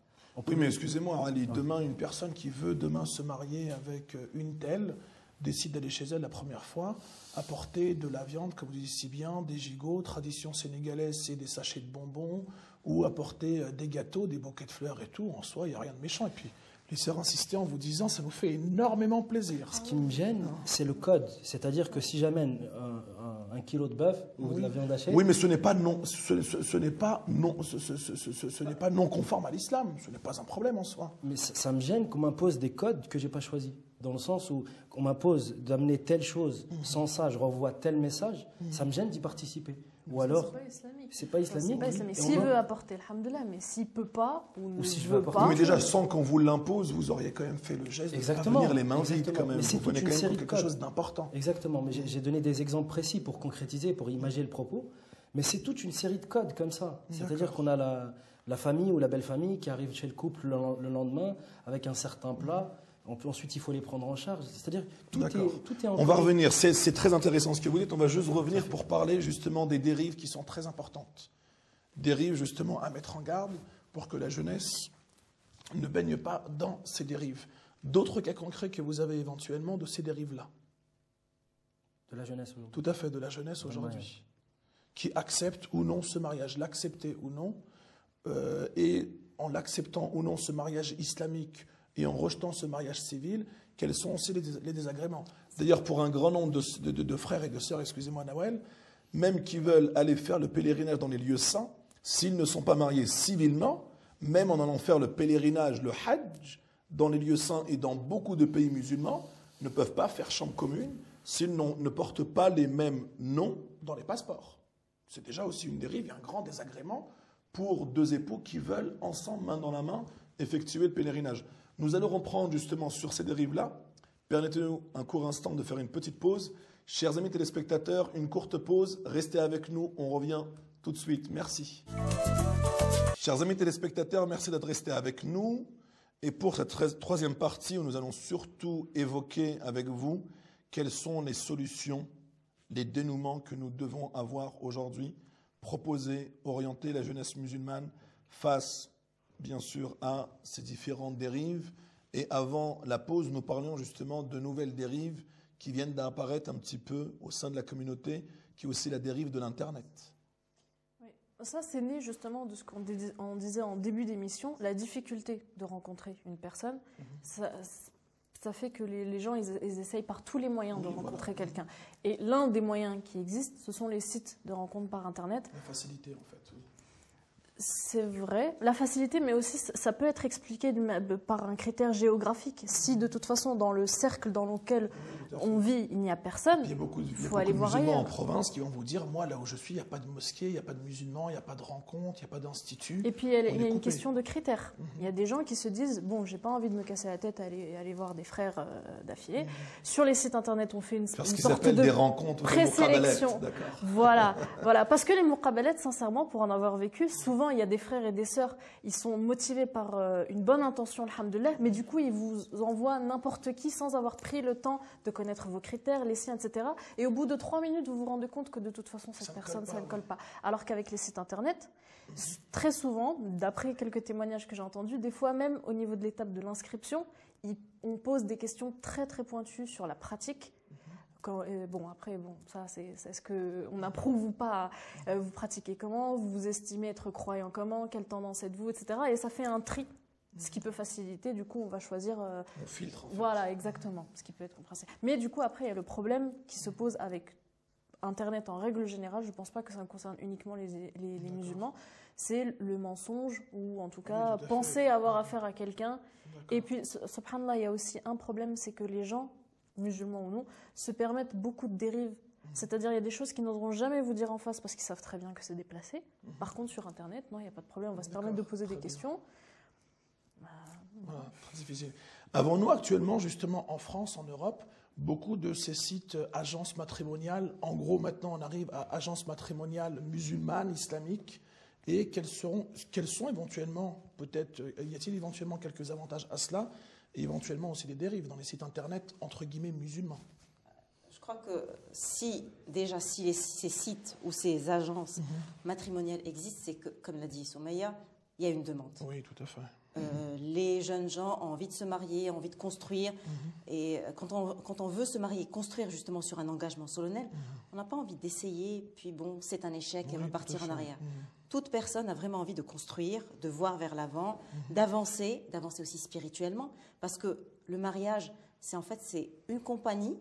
Oui, mais excusez-moi, Ali, demain, une personne qui veut demain se marier avec une telle décide d'aller chez elle la première fois, apporter de la viande, comme vous dites si bien, des gigots, tradition sénégalaise, c'est des sachets de bonbons, ou apporter des gâteaux, des bouquets de fleurs et tout. En soi, il n'y a rien de méchant. Et puis, les sœurs insister en vous disant, ça nous fait énormément plaisir. Ce qui me gêne, c'est le code. C'est-à-dire que si j'amène un kilo de bœuf ou de la viande hachée... Oui, mais ce n'est pas non conforme à l'islam. Ce n'est pas un problème en soi. Mais ça me gêne qu'on m'impose des codes que je n'ai pas choisis. Dans le sens où on m'impose d'amener telle chose, sans ça, je renvoie tel message, ça me gêne d'y participer. Ou alors, c'est pas islamique. S'il veut apporter, alhamdoulilah, mais s'il peut pas ou ne si veut pas. Mais déjà, sans qu'on vous l'impose, vous auriez quand même fait le geste de pas venir les mains vides quand même. Vous venez quand même pour quelque chose d'important. Exactement, mais j'ai donné des exemples précis pour concrétiser, pour imager le propos. Mais c'est toute une série de codes comme ça. C'est-à-dire qu'on a la famille ou la belle famille qui arrive chez le couple le lendemain avec un certain plat. Ensuite, il faut les prendre en charge. C'est-à-dire tout est en... On va revenir. C'est très intéressant ce que vous dites. On va juste revenir pour parler justement des dérives qui sont très importantes. Dérives justement à mettre en garde pour que la jeunesse ne baigne pas dans ces dérives. D'autres cas concrets que vous avez éventuellement de ces dérives-là? De la jeunesse aujourd'hui. Tout à fait, de la jeunesse aujourd'hui. Qui accepte ou non ce mariage, l'accepter ou non, et en l'acceptant ou non ce mariage islamique, et en rejetant ce mariage civil, quels sont aussi les désagréments. D'ailleurs, pour un grand nombre de frères et de sœurs, excusez-moi Nawel, même qui veulent aller faire le pèlerinage dans les lieux saints, s'ils ne sont pas mariés civilement, même en allant faire le pèlerinage, le hajj, dans les lieux saints et dans beaucoup de pays musulmans, ne peuvent pas faire chambre commune s'ils ne portent pas les mêmes noms dans les passeports. C'est déjà aussi une dérive et un grand désagrément pour deux époux qui veulent, ensemble, main dans la main, effectuer le pèlerinage. Nous allons reprendre justement sur ces dérives-là. Permettez-nous un court instant de faire une petite pause. Chers amis téléspectateurs, une courte pause. Restez avec nous, on revient tout de suite. Merci. Chers amis téléspectateurs, merci d'être restés avec nous. Et pour cette troisième partie, où nous allons surtout évoquer avec vous quelles sont les solutions, les dénouements que nous devons avoir aujourd'hui, proposer, orienter la jeunesse musulmane face bien sûr à ces différentes dérives. Et avant la pause, nous parlions justement de nouvelles dérives qui viennent d'apparaître un petit peu au sein de la communauté, qui est aussi la dérive de l'Internet. Oui. Ça, c'est né justement de ce qu'on disait en début d'émission, la difficulté de rencontrer une personne. Ça fait que les gens, ils essayent par tous les moyens de rencontrer quelqu'un. Et l'un des moyens qui existent, ce sont les sites de rencontres par Internet. La facilité, en fait, oui. C'est vrai, la facilité, mais aussi ça peut être expliqué par un critère géographique. Si de toute façon, dans le cercle dans lequel on vit, il n'y a personne, il y a beaucoup de musulmans en province qui vont vous dire, moi là où je suis, il n'y a pas de mosquée, il n'y a pas de musulmans, il n'y a pas de rencontre, il n'y a pas d'institut. Et puis il y a une question de critères. Il y a des gens qui se disent, bon, j'ai pas envie de me casser la tête à aller voir des frères d'affilée. Sur les sites internet, on fait une sorte de des rencontres, présélection. Voilà, parce que les muqabalat, sincèrement, pour en avoir vécu, souvent il y a des frères et des sœurs, ils sont motivés par une bonne intention, alhamdoulilah, mais du coup ils vous envoient n'importe qui sans avoir pris le temps de connaître vos critères, les siens, etc. Et au bout de 3 minutes, vous vous rendez compte que de toute façon cette personne, ça ne colle pas. Alors qu'avec les sites internet, très souvent, d'après quelques témoignages que j'ai entendus, des fois même au niveau de l'étape de l'inscription, on pose des questions très très pointues sur la pratique. Ça, est-ce qu'on approuve ou pas, vous pratiquez comment, vous vous estimez être croyant comment, quelle tendance êtes-vous, etc. Et ça fait un tri, ce qui peut faciliter, du coup, on va choisir... On filtre, en fait. Voilà, exactement, ce qui peut être compréhensible. Mais du coup, après, il y a le problème qui se pose avec Internet en règle générale, je ne pense pas que ça concerne uniquement les musulmans, c'est le mensonge, ou en tout cas, penser avoir affaire à quelqu'un. Et puis, subhanallah, il y a aussi un problème, c'est que les gens, musulmans ou non, se permettent beaucoup de dérives. C'est-à-dire, il y a des choses qu'ils n'oseront jamais vous dire en face parce qu'ils savent très bien que c'est déplacé. Par contre, sur Internet, non, il n'y a pas de problème, on va se permettre de poser des questions. Voilà, très difficile. Avons-nous actuellement, justement, en France, en Europe, beaucoup de ces sites agences matrimoniales? En gros, maintenant, on arrive à agences matrimoniales musulmanes, islamiques. Et quels sont éventuellement, peut-être, y a-t-il éventuellement quelques avantages à cela? Et éventuellement aussi des dérives dans les sites internet, entre guillemets, musulmans. crois que si ces sites ou ces agences matrimoniales existent, c'est que, comme l'a dit Soumaïa, il y a une demande. Oui, tout à fait. Les jeunes gens ont envie de se marier, ont envie de construire. Et quand on veut se marier, construire justement sur un engagement solennel, on n'a pas envie d'essayer, puis bon, c'est un échec et repartir en arrière. Toute personne a vraiment envie de construire, de voir vers l'avant, d'avancer aussi spirituellement, parce que le mariage, c'est une compagnie,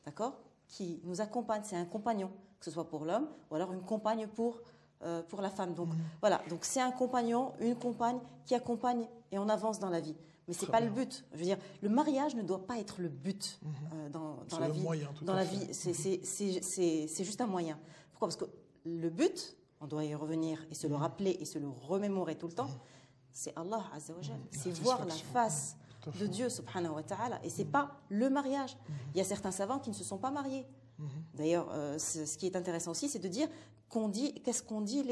d'accord, qui nous accompagne, c'est un compagnon, que ce soit pour l'homme ou alors une compagne pour la femme. Donc voilà, donc c'est un compagnon, une compagne qui accompagne et on avance dans la vie. Mais c'est pas le but. Je veux dire, le mariage ne doit pas être le but dans la vie. Moyen, dans la vie, c'est juste un moyen. Pourquoi? Parce que le but, on doit y revenir et se le rappeler et se le remémorer tout le temps. C'est Allah Azza wa Jal. C'est voir la face de Dieu Subhanahu wa Ta'ala. Et c'est pas le mariage. Il y a certains savants qui ne se sont pas mariés. D'ailleurs, ce qui est intéressant aussi, c'est de dire qu'est-ce qu'on dit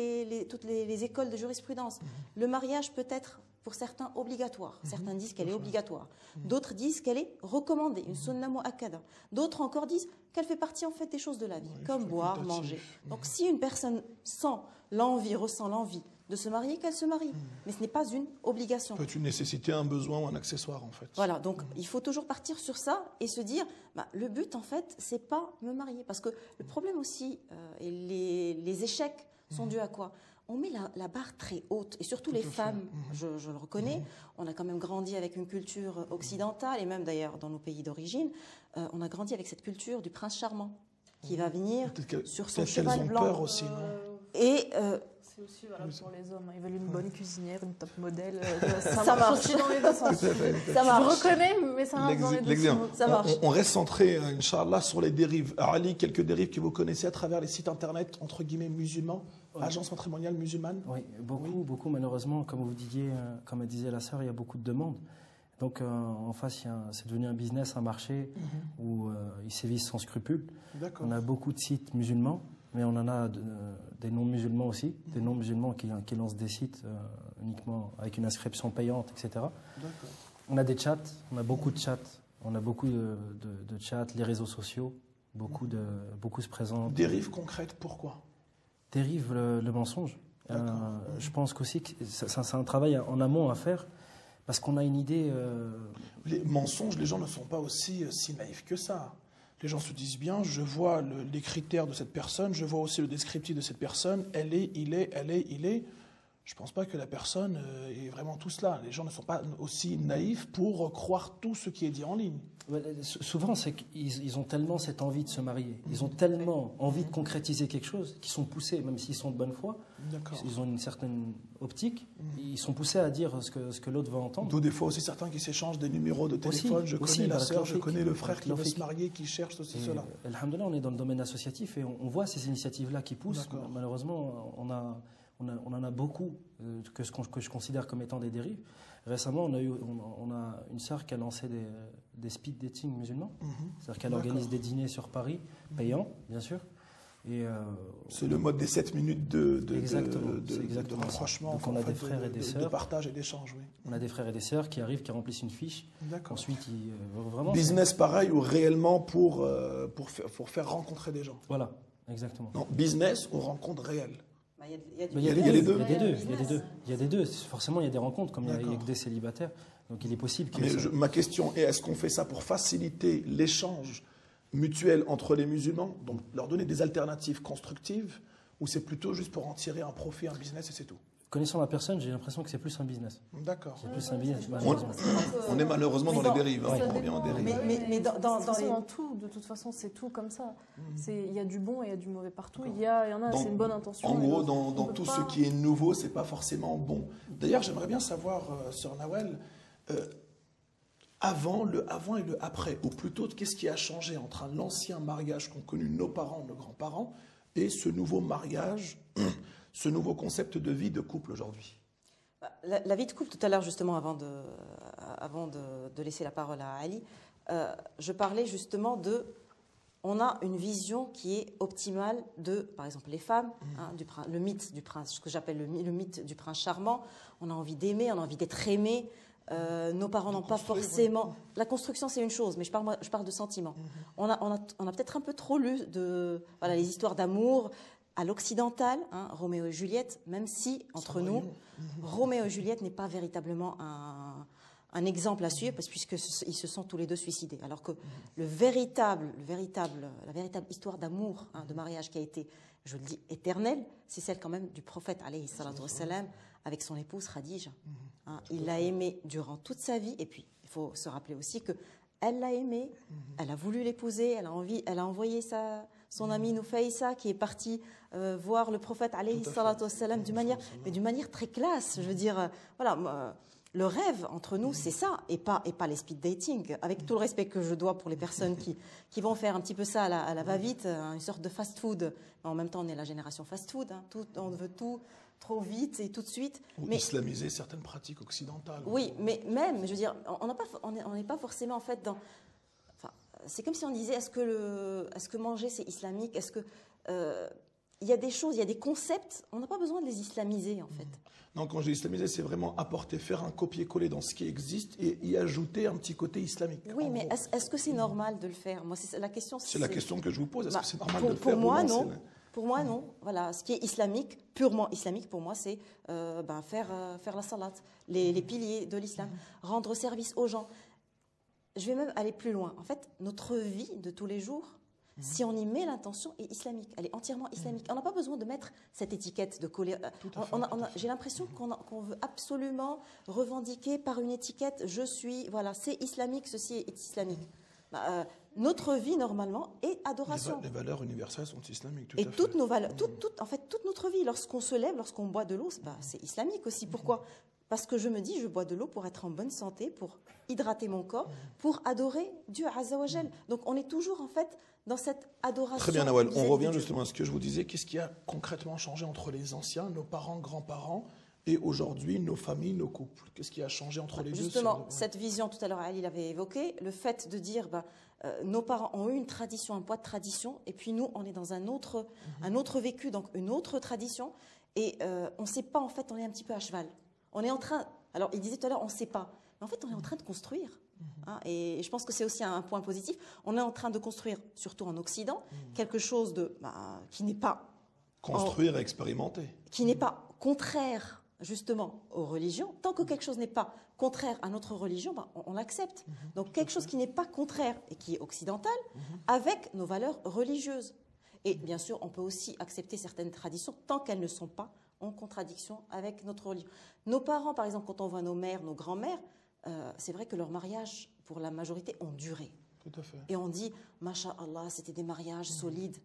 toutes les écoles de jurisprudence. Le mariage peut être pour certains obligatoire. Certains disent qu'elle est obligatoire. D'autres disent qu'elle est recommandée, une sunna mu'akkada. D'autres encore disent qu'elle fait partie en fait des choses de la vie, comme boire, manger. Donc si une personne ressent l'envie de se marier, qu'elle se marie. Mais ce n'est pas une obligation. Peut une nécessité, un besoin ou un accessoire en fait. Voilà, donc il faut toujours partir sur ça et se dire, le but en fait, c'est pas me marier. Parce que le problème aussi, et les échecs sont dus à quoi? On met la barre très haute, et surtout les femmes, je le reconnais, on a quand même grandi avec une culture occidentale, et même d'ailleurs dans nos pays d'origine, on a grandi avec cette culture du prince charmant, qui va venir sur son cheval blanc. Peur aussi, non et c'est aussi valable pour les hommes. Ils veulent une bonne cuisinière, une top modèle. Ça marche aussi dans les deux sens. Ça marche. Je reconnais, mais ça marche dans les deux sens. Ça marche. On reste centré, Inch'Allah, sur les dérives. Ali, quelques dérives que vous connaissez à travers les sites internet, entre guillemets, musulmans, agences matrimoniales musulmanes. Oui, beaucoup, malheureusement. Comme vous disiez, comme elle disait la sœur, il y a beaucoup de demandes. Donc, en face, c'est devenu un business, un marché où ils sévissent sans scrupule. On a beaucoup de sites musulmans, mais on en a des non-musulmans aussi, des non-musulmans qui lancent des sites uniquement avec une inscription payante, etc. On a des chats, on a beaucoup de chats, on a beaucoup de chats, les réseaux sociaux, beaucoup se présentent. Dérives concrètes, pourquoi? Dérive le mensonge. Je pense qu'aussi que c'est un travail en amont à faire, parce qu'on a une idée... Les mensonges, les gens ne sont pas aussi si naïfs que ça. Les gens se disent bien, je vois les critères de cette personne, je vois aussi le descriptif de cette personne, elle est, il est. Je ne pense pas que la personne est vraiment tout cela. Les gens ne sont pas aussi naïfs pour croire tout ce qui est dit en ligne. Souvent, c'est qu'ils ont tellement cette envie de se marier, ils ont tellement envie de concrétiser quelque chose, qu'ils sont poussés, même s'ils sont de bonne foi, ils ont une certaine optique, ils sont poussés à dire ce que l'autre va entendre. D'où des fois aussi certains qui s'échangent des numéros de téléphone, je connais la sœur, je connais le frère qui veut se marier, qui cherche ceci, cela. Alhamdoulilah, on est dans le domaine associatif et on voit ces initiatives-là qui poussent. Malheureusement, on en a beaucoup que je considère comme étant des dérives. Récemment, on a une sœur qui a lancé des speed dating musulmans. C'est-à-dire qu'elle organise des dîners sur Paris, payants, bien sûr. C'est le mode des 7 minutes de rapprochement. Donc on a des frères et des sœurs. De partage et d'échange, oui. On a des frères et des sœurs qui arrivent, qui remplissent une fiche. Ensuite, vraiment... Business pareil ou réellement pour faire rencontrer des gens. Voilà, exactement. Non, business ou rencontre réelle. Il y a les deux. Il y a des deux. Forcément, il y a des rencontres, comme il y a que des célibataires. Donc il est possible que... Ma question est, est-ce qu'on fait ça pour faciliter l'échange mutuel entre les musulmans, donc leur donner des alternatives constructives, ou c'est plutôt juste pour en tirer un profit, un business et c'est tout? Connaissant la personne, j'ai l'impression que c'est plus un business. D'accord. C'est plus un business. On est malheureusement dans les dérives. Mais dans tout, de toute façon, c'est tout comme ça. Il y a du bon et il y a du mauvais partout. Il y en a, c'est une bonne intention. En gros, dans tout ce qui est nouveau, c'est pas forcément bon. D'ailleurs, j'aimerais bien savoir, Sœur Nawel, le avant et le après, ou plutôt qu'est-ce qui a changé entre l'ancien mariage qu'ont connu nos parents, nos grands-parents, et ce nouveau mariage, ce nouveau concept de vie de couple aujourd'hui? La vie de couple, tout à l'heure justement, avant de laisser la parole à Ali, je parlais justement on a une vision qui est optimale de, par exemple, les femmes, le mythe du prince, ce que j'appelle le mythe du prince charmant. On a envie d'aimer, on a envie d'être aimé. nos parents n'ont pas forcément... Ouais. La construction, c'est une chose, mais je parle de sentiments. On a peut-être un peu trop lu voilà, les histoires d'amour à l'occidental, hein, Roméo et Juliette, même si, entre nous, Roméo et Juliette n'est pas véritablement un exemple à suivre, puisqu'ils se sont tous les deux suicidés. Alors que la véritable histoire d'amour, hein, de mariage qui a été, je le dis, éternelle, c'est celle quand même du prophète, alayhi salatu wassalam, avec son épouse Khadija. Hein, il l'a aimée durant toute sa vie, et puis il faut se rappeler aussi qu'elle l'a aimée, elle a voulu l'épouser, elle a envoyé son amie Nufaysa qui est partie voir le prophète alayhi salatu wassalam d'une manière très classe. Je veux dire, voilà, le rêve entre nous, c'est ça, et pas les speed dating. Avec tout le respect que je dois pour les personnes qui vont faire un petit peu ça à la va-vite, une sorte de fast-food. En même temps, on est la génération fast-food, hein, on veut tout trop vite et tout de suite. Ou islamiser certaines pratiques occidentales. Oui, mais même, je veux dire, on n'est pas forcément en fait dans... Enfin, c'est comme si on disait, est-ce que manger c'est islamique? Est-ce que... il y a des choses, il y a des concepts, on n'a pas besoin de les islamiser en fait. Non, quand je dis islamiser, c'est vraiment faire un copier-coller dans ce qui existe et y ajouter un petit côté islamique. Oui, mais est-ce que c'est normal de le faire? Moi, c'est la question. C'est la question que je vous pose. Est-ce que c'est normal de le faire? Pour moi, non. Non. Voilà, ce qui est islamique, purement islamique, pour moi, c'est faire la salat, les piliers de l'islam, rendre service aux gens. Je vais même aller plus loin. En fait, notre vie de tous les jours, si on y met l'intention, est islamique. Elle est entièrement islamique. On n'a pas besoin de mettre cette étiquette, de coller. J'ai l'impression qu'on veut absolument revendiquer par une étiquette, voilà, c'est islamique, ceci est islamique. Notre vie, normalement, est adoration. Les valeurs universelles sont islamiques, tout à fait. Et toutes nos valeurs, toute notre vie, lorsqu'on se lève, lorsqu'on boit de l'eau, c'est islamique aussi. Pourquoi ? Parce que je me dis, je bois de l'eau pour être en bonne santé, pour hydrater mon corps, pour adorer Dieu Azza wa Jal. Donc on est toujours, en fait, dans cette adoration. Très bien, Nawal. On revient justement à ce que je vous disais. Qu'est-ce qui a concrètement changé entre les anciens, nos parents, grands-parents, et aujourd'hui, nos familles, nos couples? Qu'est-ce qui a changé entre les deux? Justement, cette vision, tout à l'heure, Ali l'avait évoqué, le fait de dire, nos parents ont eu une tradition, un poids de tradition, et puis nous, on est dans un autre vécu, donc une autre tradition, et on ne sait pas, en fait, on est un petit peu à cheval. On est en train, alors il disait tout à l'heure, on ne sait pas, mais en fait, on est en train de construire. Hein, et je pense que c'est aussi un point positif. On est en train de construire, surtout en Occident, quelque chose qui n'est pas... Construire et expérimenter. Qui n'est pas contraire, justement, aux religions. Tant que quelque chose n'est pas contraire à notre religion, on l'accepte. Donc quelque chose qui n'est pas contraire et qui est occidental, avec nos valeurs religieuses. Et bien sûr, on peut aussi accepter certaines traditions tant qu'elles ne sont pas en contradiction avec notre religion. Nos parents, par exemple, quand on voit nos mères, nos grands-mères, c'est vrai que leurs mariages, pour la majorité, ont duré. Tout à fait. Et on dit, Masha'Allah, c'était des mariages solides.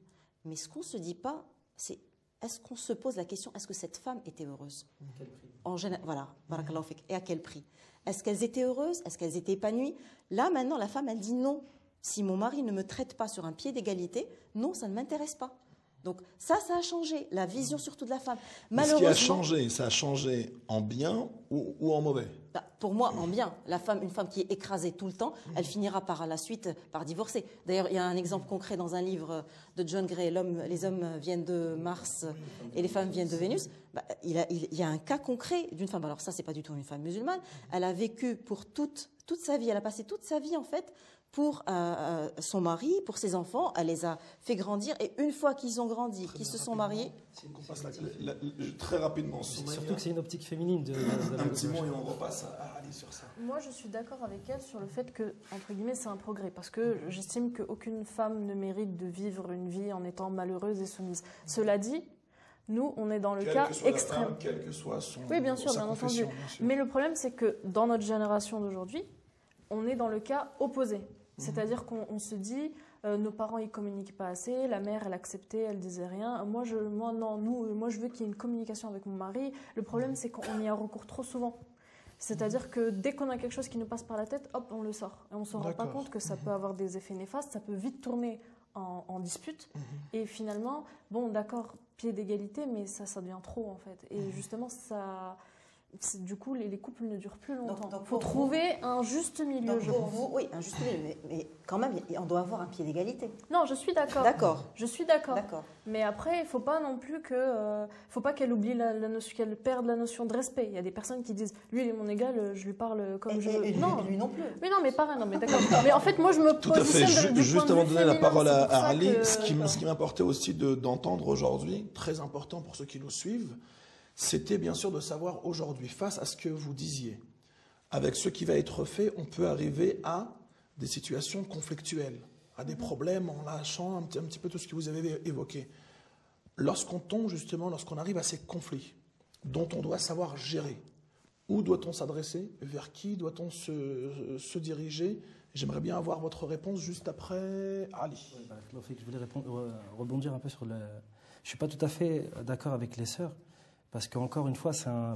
Mais ce qu'on ne se dit pas, c'est, est-ce qu'on se pose la question, est-ce que cette femme était heureuse? Quel prix? En général, voilà, barakallahu fik. Et à quel prix? Est-ce qu'elles étaient heureuses? Est-ce qu'elles étaient épanouies? Là, maintenant, la femme, elle dit non. Si mon mari ne me traite pas sur un pied d'égalité, non, ça ne m'intéresse pas. Donc ça a changé, la vision surtout de la femme. Malheureusement, ce qui a changé, ça a changé en bien ou en mauvais? Pour moi, en bien. Une femme qui est écrasée tout le temps, elle finira par la suite par divorcer. D'ailleurs, il y a un exemple concret dans un livre de John Gray, les hommes viennent de Mars et les femmes viennent de Vénus. Il y a un cas concret d'une femme. Alors ça, c'est pas du tout une femme musulmane. Elle a vécu pour toute sa vie, elle a passé toute sa vie en fait pour son mari, pour ses enfants, elle les a fait grandir et une fois qu'ils ont grandi, qu'ils se sont mariés... Très rapidement. Surtout que c'est une optique féminine. Un petit mot et on repasse à aller sur ça. Moi, je suis d'accord avec elle sur le fait que, entre guillemets, c'est un progrès. Parce que j'estime qu'aucune femme ne mérite de vivre une vie en étant malheureuse et soumise. Cela dit, nous, on est dans le cas extrême. Quel que soit son Oui, bien sûr, bien entendu. Mais le problème, c'est que dans notre génération d'aujourd'hui, on est dans le cas opposé. C'est-à-dire qu'on se dit, nos parents, ils communiquent pas assez, la mère, elle acceptait, elle disait rien. Moi, je veux qu'il y ait une communication avec mon mari. Le problème, c'est qu'on y a recours trop souvent. C'est-à-dire que dès qu'on a quelque chose qui nous passe par la tête, hop, on le sort. Et on ne se rend pas compte que ça peut avoir des effets néfastes, ça peut vite tourner en dispute. Et finalement, bon, d'accord, pied d'égalité, mais ça devient trop, en fait. Et justement, du coup, les couples ne durent plus longtemps. Donc, il faut trouver un juste milieu, donc je pour pense. vous, oui, un juste milieu, mais quand même, on doit avoir un pied d'égalité. Non, je suis d'accord. D'accord. Je suis d'accord. D'accord. Mais après, il ne faut pas non plus faut pas qu'elle oublie la notion, qu'elle perde la notion de respect. Il y a des personnes qui disent, lui, il est mon égal, je lui parle comme je veux. Et Non. lui non plus. Mais non, mais pareil, non, mais d'accord. Mais en fait, moi, je me Tout à fait. positionne du Juste point avant de de vue donner la féminin, parole c'est pour à ça Ali, que- ce qui m'importait aussi d'entendre aujourd'hui, très important pour ceux qui nous suivent, c'était bien sûr de savoir aujourd'hui, face à ce que vous disiez, avec ce qui va être fait, on peut arriver à des situations conflictuelles, à des problèmes en lâchant un petit peu tout ce que vous avez évoqué. Lorsqu'on tombe justement, lorsqu'on arrive à ces conflits dont on doit savoir gérer, où doit-on s'adresser? Vers qui doit-on se diriger? J'aimerais bien avoir votre réponse juste après Ali. Oui, je voulais rebondir un peu sur le... Je ne suis pas tout à fait d'accord avec les sœurs, parce qu'encore une fois,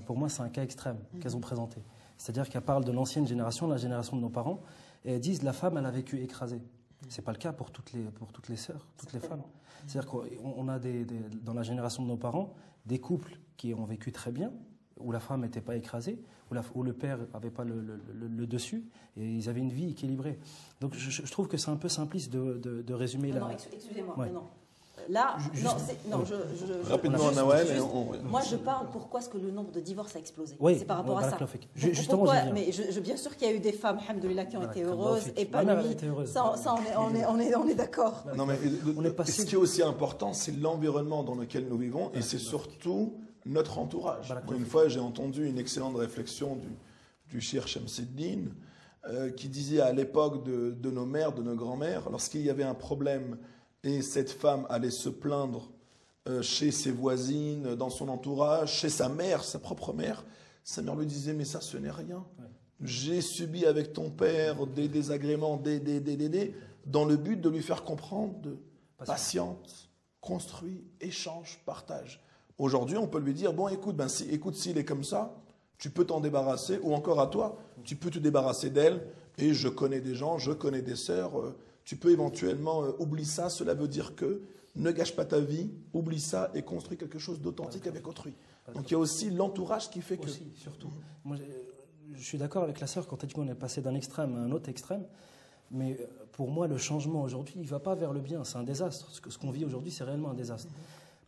pour moi, c'est un cas extrême qu'elles ont présenté. C'est-à-dire qu'elles parlent de l'ancienne génération, la génération de nos parents, et elles disent la femme, elle a vécu écrasée. Ce n'est pas le cas pour toutes les sœurs, toutes les femmes. C'est-à-dire qu'on a dans la génération de nos parents des couples qui ont vécu très bien, où la femme n'était pas écrasée, où le père n'avait pas le dessus, et ils avaient une vie équilibrée. Donc je trouve que c'est un peu simpliste de résumer Non, excusez-moi, Ouais. non. Là, Rapidement, Nawel. Moi, je parle pourquoi est-ce que le nombre de divorces a explosé. Oui, c'est par rapport à ça. Justement, Pourquoi, mais bien sûr qu'il y a eu des femmes, alhamdoulilah, qui ont été heureuses, épanouies. Ça, on est d'accord. Non, mais ce qui est aussi important, c'est l'environnement dans lequel nous vivons, et c'est surtout notre entourage. Une fois, j'ai entendu une excellente réflexion du Cheikh Shamseddin, qui disait à l'époque de nos mères, de nos grands-mères, lorsqu'il y avait un problème et cette femme allait se plaindre chez ses voisines, dans son entourage, chez sa mère, sa propre mère, sa mère lui disait « mais ça, ce n'est rien. J'ai subi avec ton père des désagréments, dans le but de lui faire comprendre de patiente, construit, échange, partage. » Aujourd'hui, on peut lui dire « bon, écoute, s'il est comme ça, tu peux t'en débarrasser, ou encore à toi, tu peux te débarrasser d'elle, et je connais des gens, je connais des sœurs, tu peux éventuellement oublier ça, cela veut dire que ne gâche pas ta vie, oublie ça et construis quelque chose d'authentique avec autrui. » Donc il y a aussi l'entourage qui fait que... Aussi, surtout. Moi, je suis d'accord avec la sœur quand elle dit qu'on est passé d'un extrême à un autre extrême, mais pour moi, le changement aujourd'hui, il ne va pas vers le bien, c'est un désastre. Ce qu'on vit aujourd'hui, c'est réellement un désastre.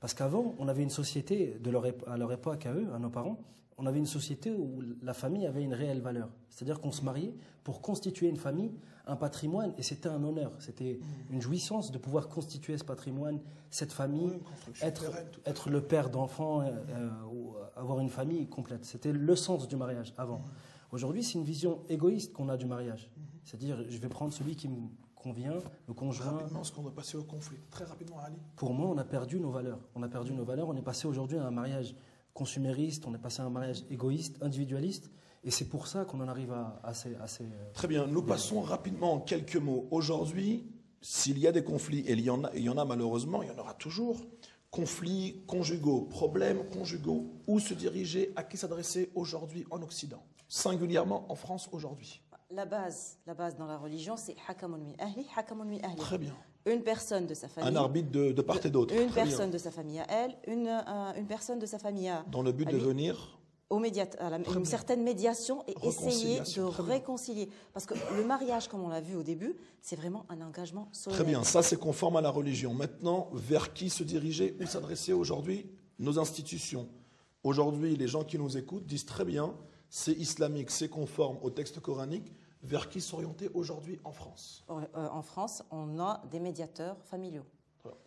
Parce qu'avant, on avait une société, à leur époque, à eux, à nos parents, on avait une société où la famille avait une réelle valeur. C'est-à-dire qu'on se mariait pour constituer une famille, un patrimoine, et c'était un honneur. C'était une jouissance de pouvoir constituer ce patrimoine, cette famille, être le père d'enfants, ou avoir une famille complète. C'était le sens du mariage avant. Aujourd'hui, c'est une vision égoïste qu'on a du mariage. C'est-à-dire, je vais prendre celui qui me convient, le conjoint. Rapidement, ce qu'on doit passer au conflit. Très rapidement, Ali. Pour moi, on a perdu nos valeurs. On a perdu nos valeurs. On est passé aujourd'hui à un mariage consumériste, on est passé à un mariage égoïste, individualiste, et c'est pour ça qu'on en arrive à ces... Très bien, nous passons rapidement en quelques mots. Aujourd'hui, s'il y a des conflits, et il y en a malheureusement, il y en aura toujours, conflits conjugaux, problèmes conjugaux, où se diriger, à qui s'adresser aujourd'hui en Occident, singulièrement en France aujourd'hui. La base dans la religion, c'est hakamun min ahli, hakamun min ahli. Très bien. Une personne de sa famille. Un arbitre de part et d'autre. Une personne de sa famille à elle, une personne de sa famille à... Dans le but de venir... une certaine médiation et essayer de réconcilier. Parce que le mariage, comme on l'a vu au début, c'est vraiment un engagement solennel. Très bien, ça c'est conforme à la religion. Maintenant, vers qui se diriger, où s'adresser aujourd'hui? Nos institutions. Aujourd'hui, les gens qui nous écoutent disent très bien, c'est islamique, c'est conforme au texte coranique. Vers qui s'orienter aujourd'hui en France? En France, on a des médiateurs familiaux.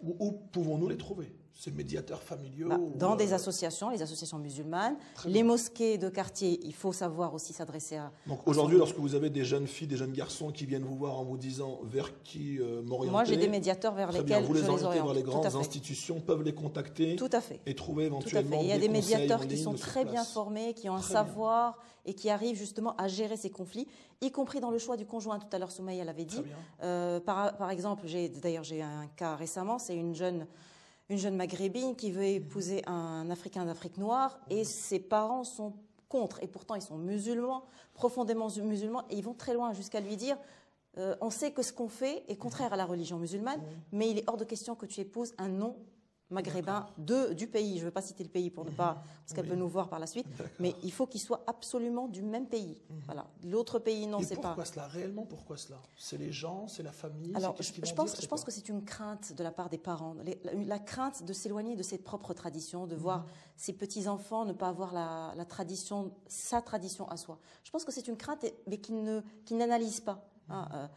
Où pouvons-nous les trouver, ces médiateurs familiaux? Dans des associations, les associations musulmanes, les mosquées de quartier, il faut savoir aussi s'adresser à... Donc aujourd'hui, lorsque vous avez des jeunes filles, des jeunes garçons qui viennent vous voir en vous disant vers qui m'orienter... Moi, j'ai des médiateurs vers lesquels vous les je les orientez oriente. vers les grandes institutions, peuvent les contacter. Tout à fait. Et trouver éventuellement des Il y a des conseils médiateurs en qui ligne sont de sur très bien place. formés, qui ont un savoir et qui arrivent justement à gérer ces conflits, y compris dans le choix du conjoint. Tout à l'heure, Soumaïa l'avait dit. Par exemple, j'ai un cas récemment, c'est une jeune maghrébine qui veut épouser un Africain d'Afrique noire et ses parents sont contre. Et pourtant, ils sont musulmans, profondément musulmans, et ils vont très loin jusqu'à lui dire on sait que ce qu'on fait est contraire à la religion musulmane, mais il est hors de question que tu épouses un non maghrébins du pays. Je ne veux pas citer le pays pour ne pas, parce qu'elle peut nous voir par la suite, mais il faut qu'ils soient absolument du même pays. Voilà. L'autre pays, non, c'est pas. Pourquoi cela? Réellement, pourquoi cela? C'est les gens, c'est la famille? Alors, je pense que c'est une crainte de la part des parents, la crainte de s'éloigner de ses propres traditions, de voir ses petits-enfants ne pas avoir la tradition, sa tradition à soi. Je pense que c'est une crainte, mais qui n'analyse pas. Hein,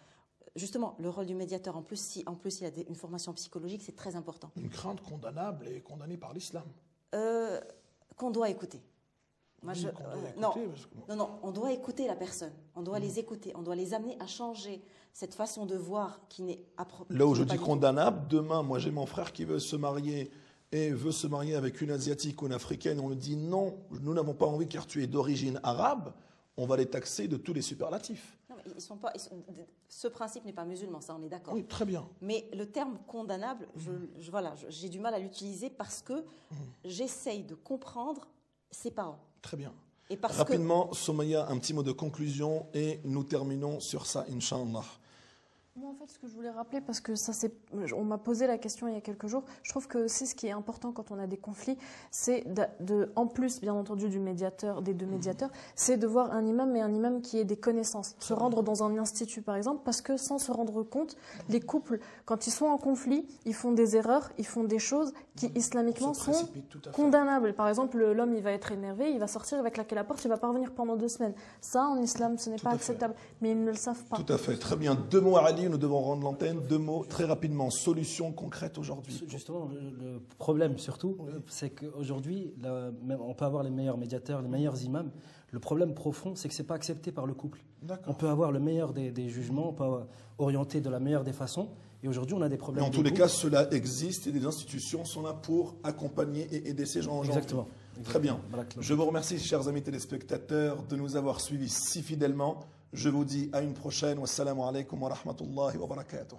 justement, le rôle du médiateur, en plus, il y a une formation psychologique, c'est très important. Une crainte condamnable et condamnée par l'islam. Qu'on doit écouter. Moi, non, on doit écouter la personne. On doit les écouter. On doit les amener à changer cette façon de voir qui n'est appropriée. Là où je dis condamnable, demain, moi j'ai mon frère qui veut se marier et veut se marier avec une asiatique ou une africaine. On lui dit non, nous n'avons pas envie car tu es d'origine arabe. On va les taxer de tous les superlatifs. Non, mais ce principe n'est pas musulman, ça on est d'accord. Oui, très bien. Mais le terme condamnable, j'ai du mal à l'utiliser parce que j'essaye de comprendre ses parents. Très bien. Et parce rapidement, Somaya, un petit mot de conclusion et nous terminons sur ça, Inch'Allah. Moi, en fait, ce que je voulais rappeler, parce que on m'a posé la question il y a quelques jours, je trouve que c'est ce qui est important quand on a des conflits, c'est en plus, bien entendu, des deux médiateurs, c'est de voir un imam, mais un imam qui ait des connaissances. Se rendre dans un institut, par exemple, parce que sans se rendre compte, les couples, quand ils sont en conflit, ils font des erreurs, ils font des choses qui, islamiquement, sont condamnables. Par exemple, l'homme, il va être énervé, il va sortir, il va claquer la porte, il va pas revenir pendant 2 semaines. Ça, en islam, ce n'est pas acceptable. Mais ils ne le savent pas. Tout à fait. Très bien. 2 mots, Ali. Nous devons rendre l'antenne. 2 mots très rapidement. Solution concrète aujourd'hui. Justement, le problème surtout, c'est qu'aujourd'hui, on peut avoir les meilleurs médiateurs, les meilleurs imams. Le problème profond, c'est que ce n'est pas accepté par le couple. On peut avoir le meilleur des jugements, on peut orienter de la meilleure des façons. Et aujourd'hui, on a des problèmes. Mais en tous les cas, cela existe et des institutions sont là pour accompagner et aider ces gens aujourd'hui. Exactement. Très bien. Je vous remercie, chers amis téléspectateurs, de nous avoir suivis si fidèlement. Je vous dis à une prochaine. Wassalamu alaikum wa rahmatullahi wa barakatuh.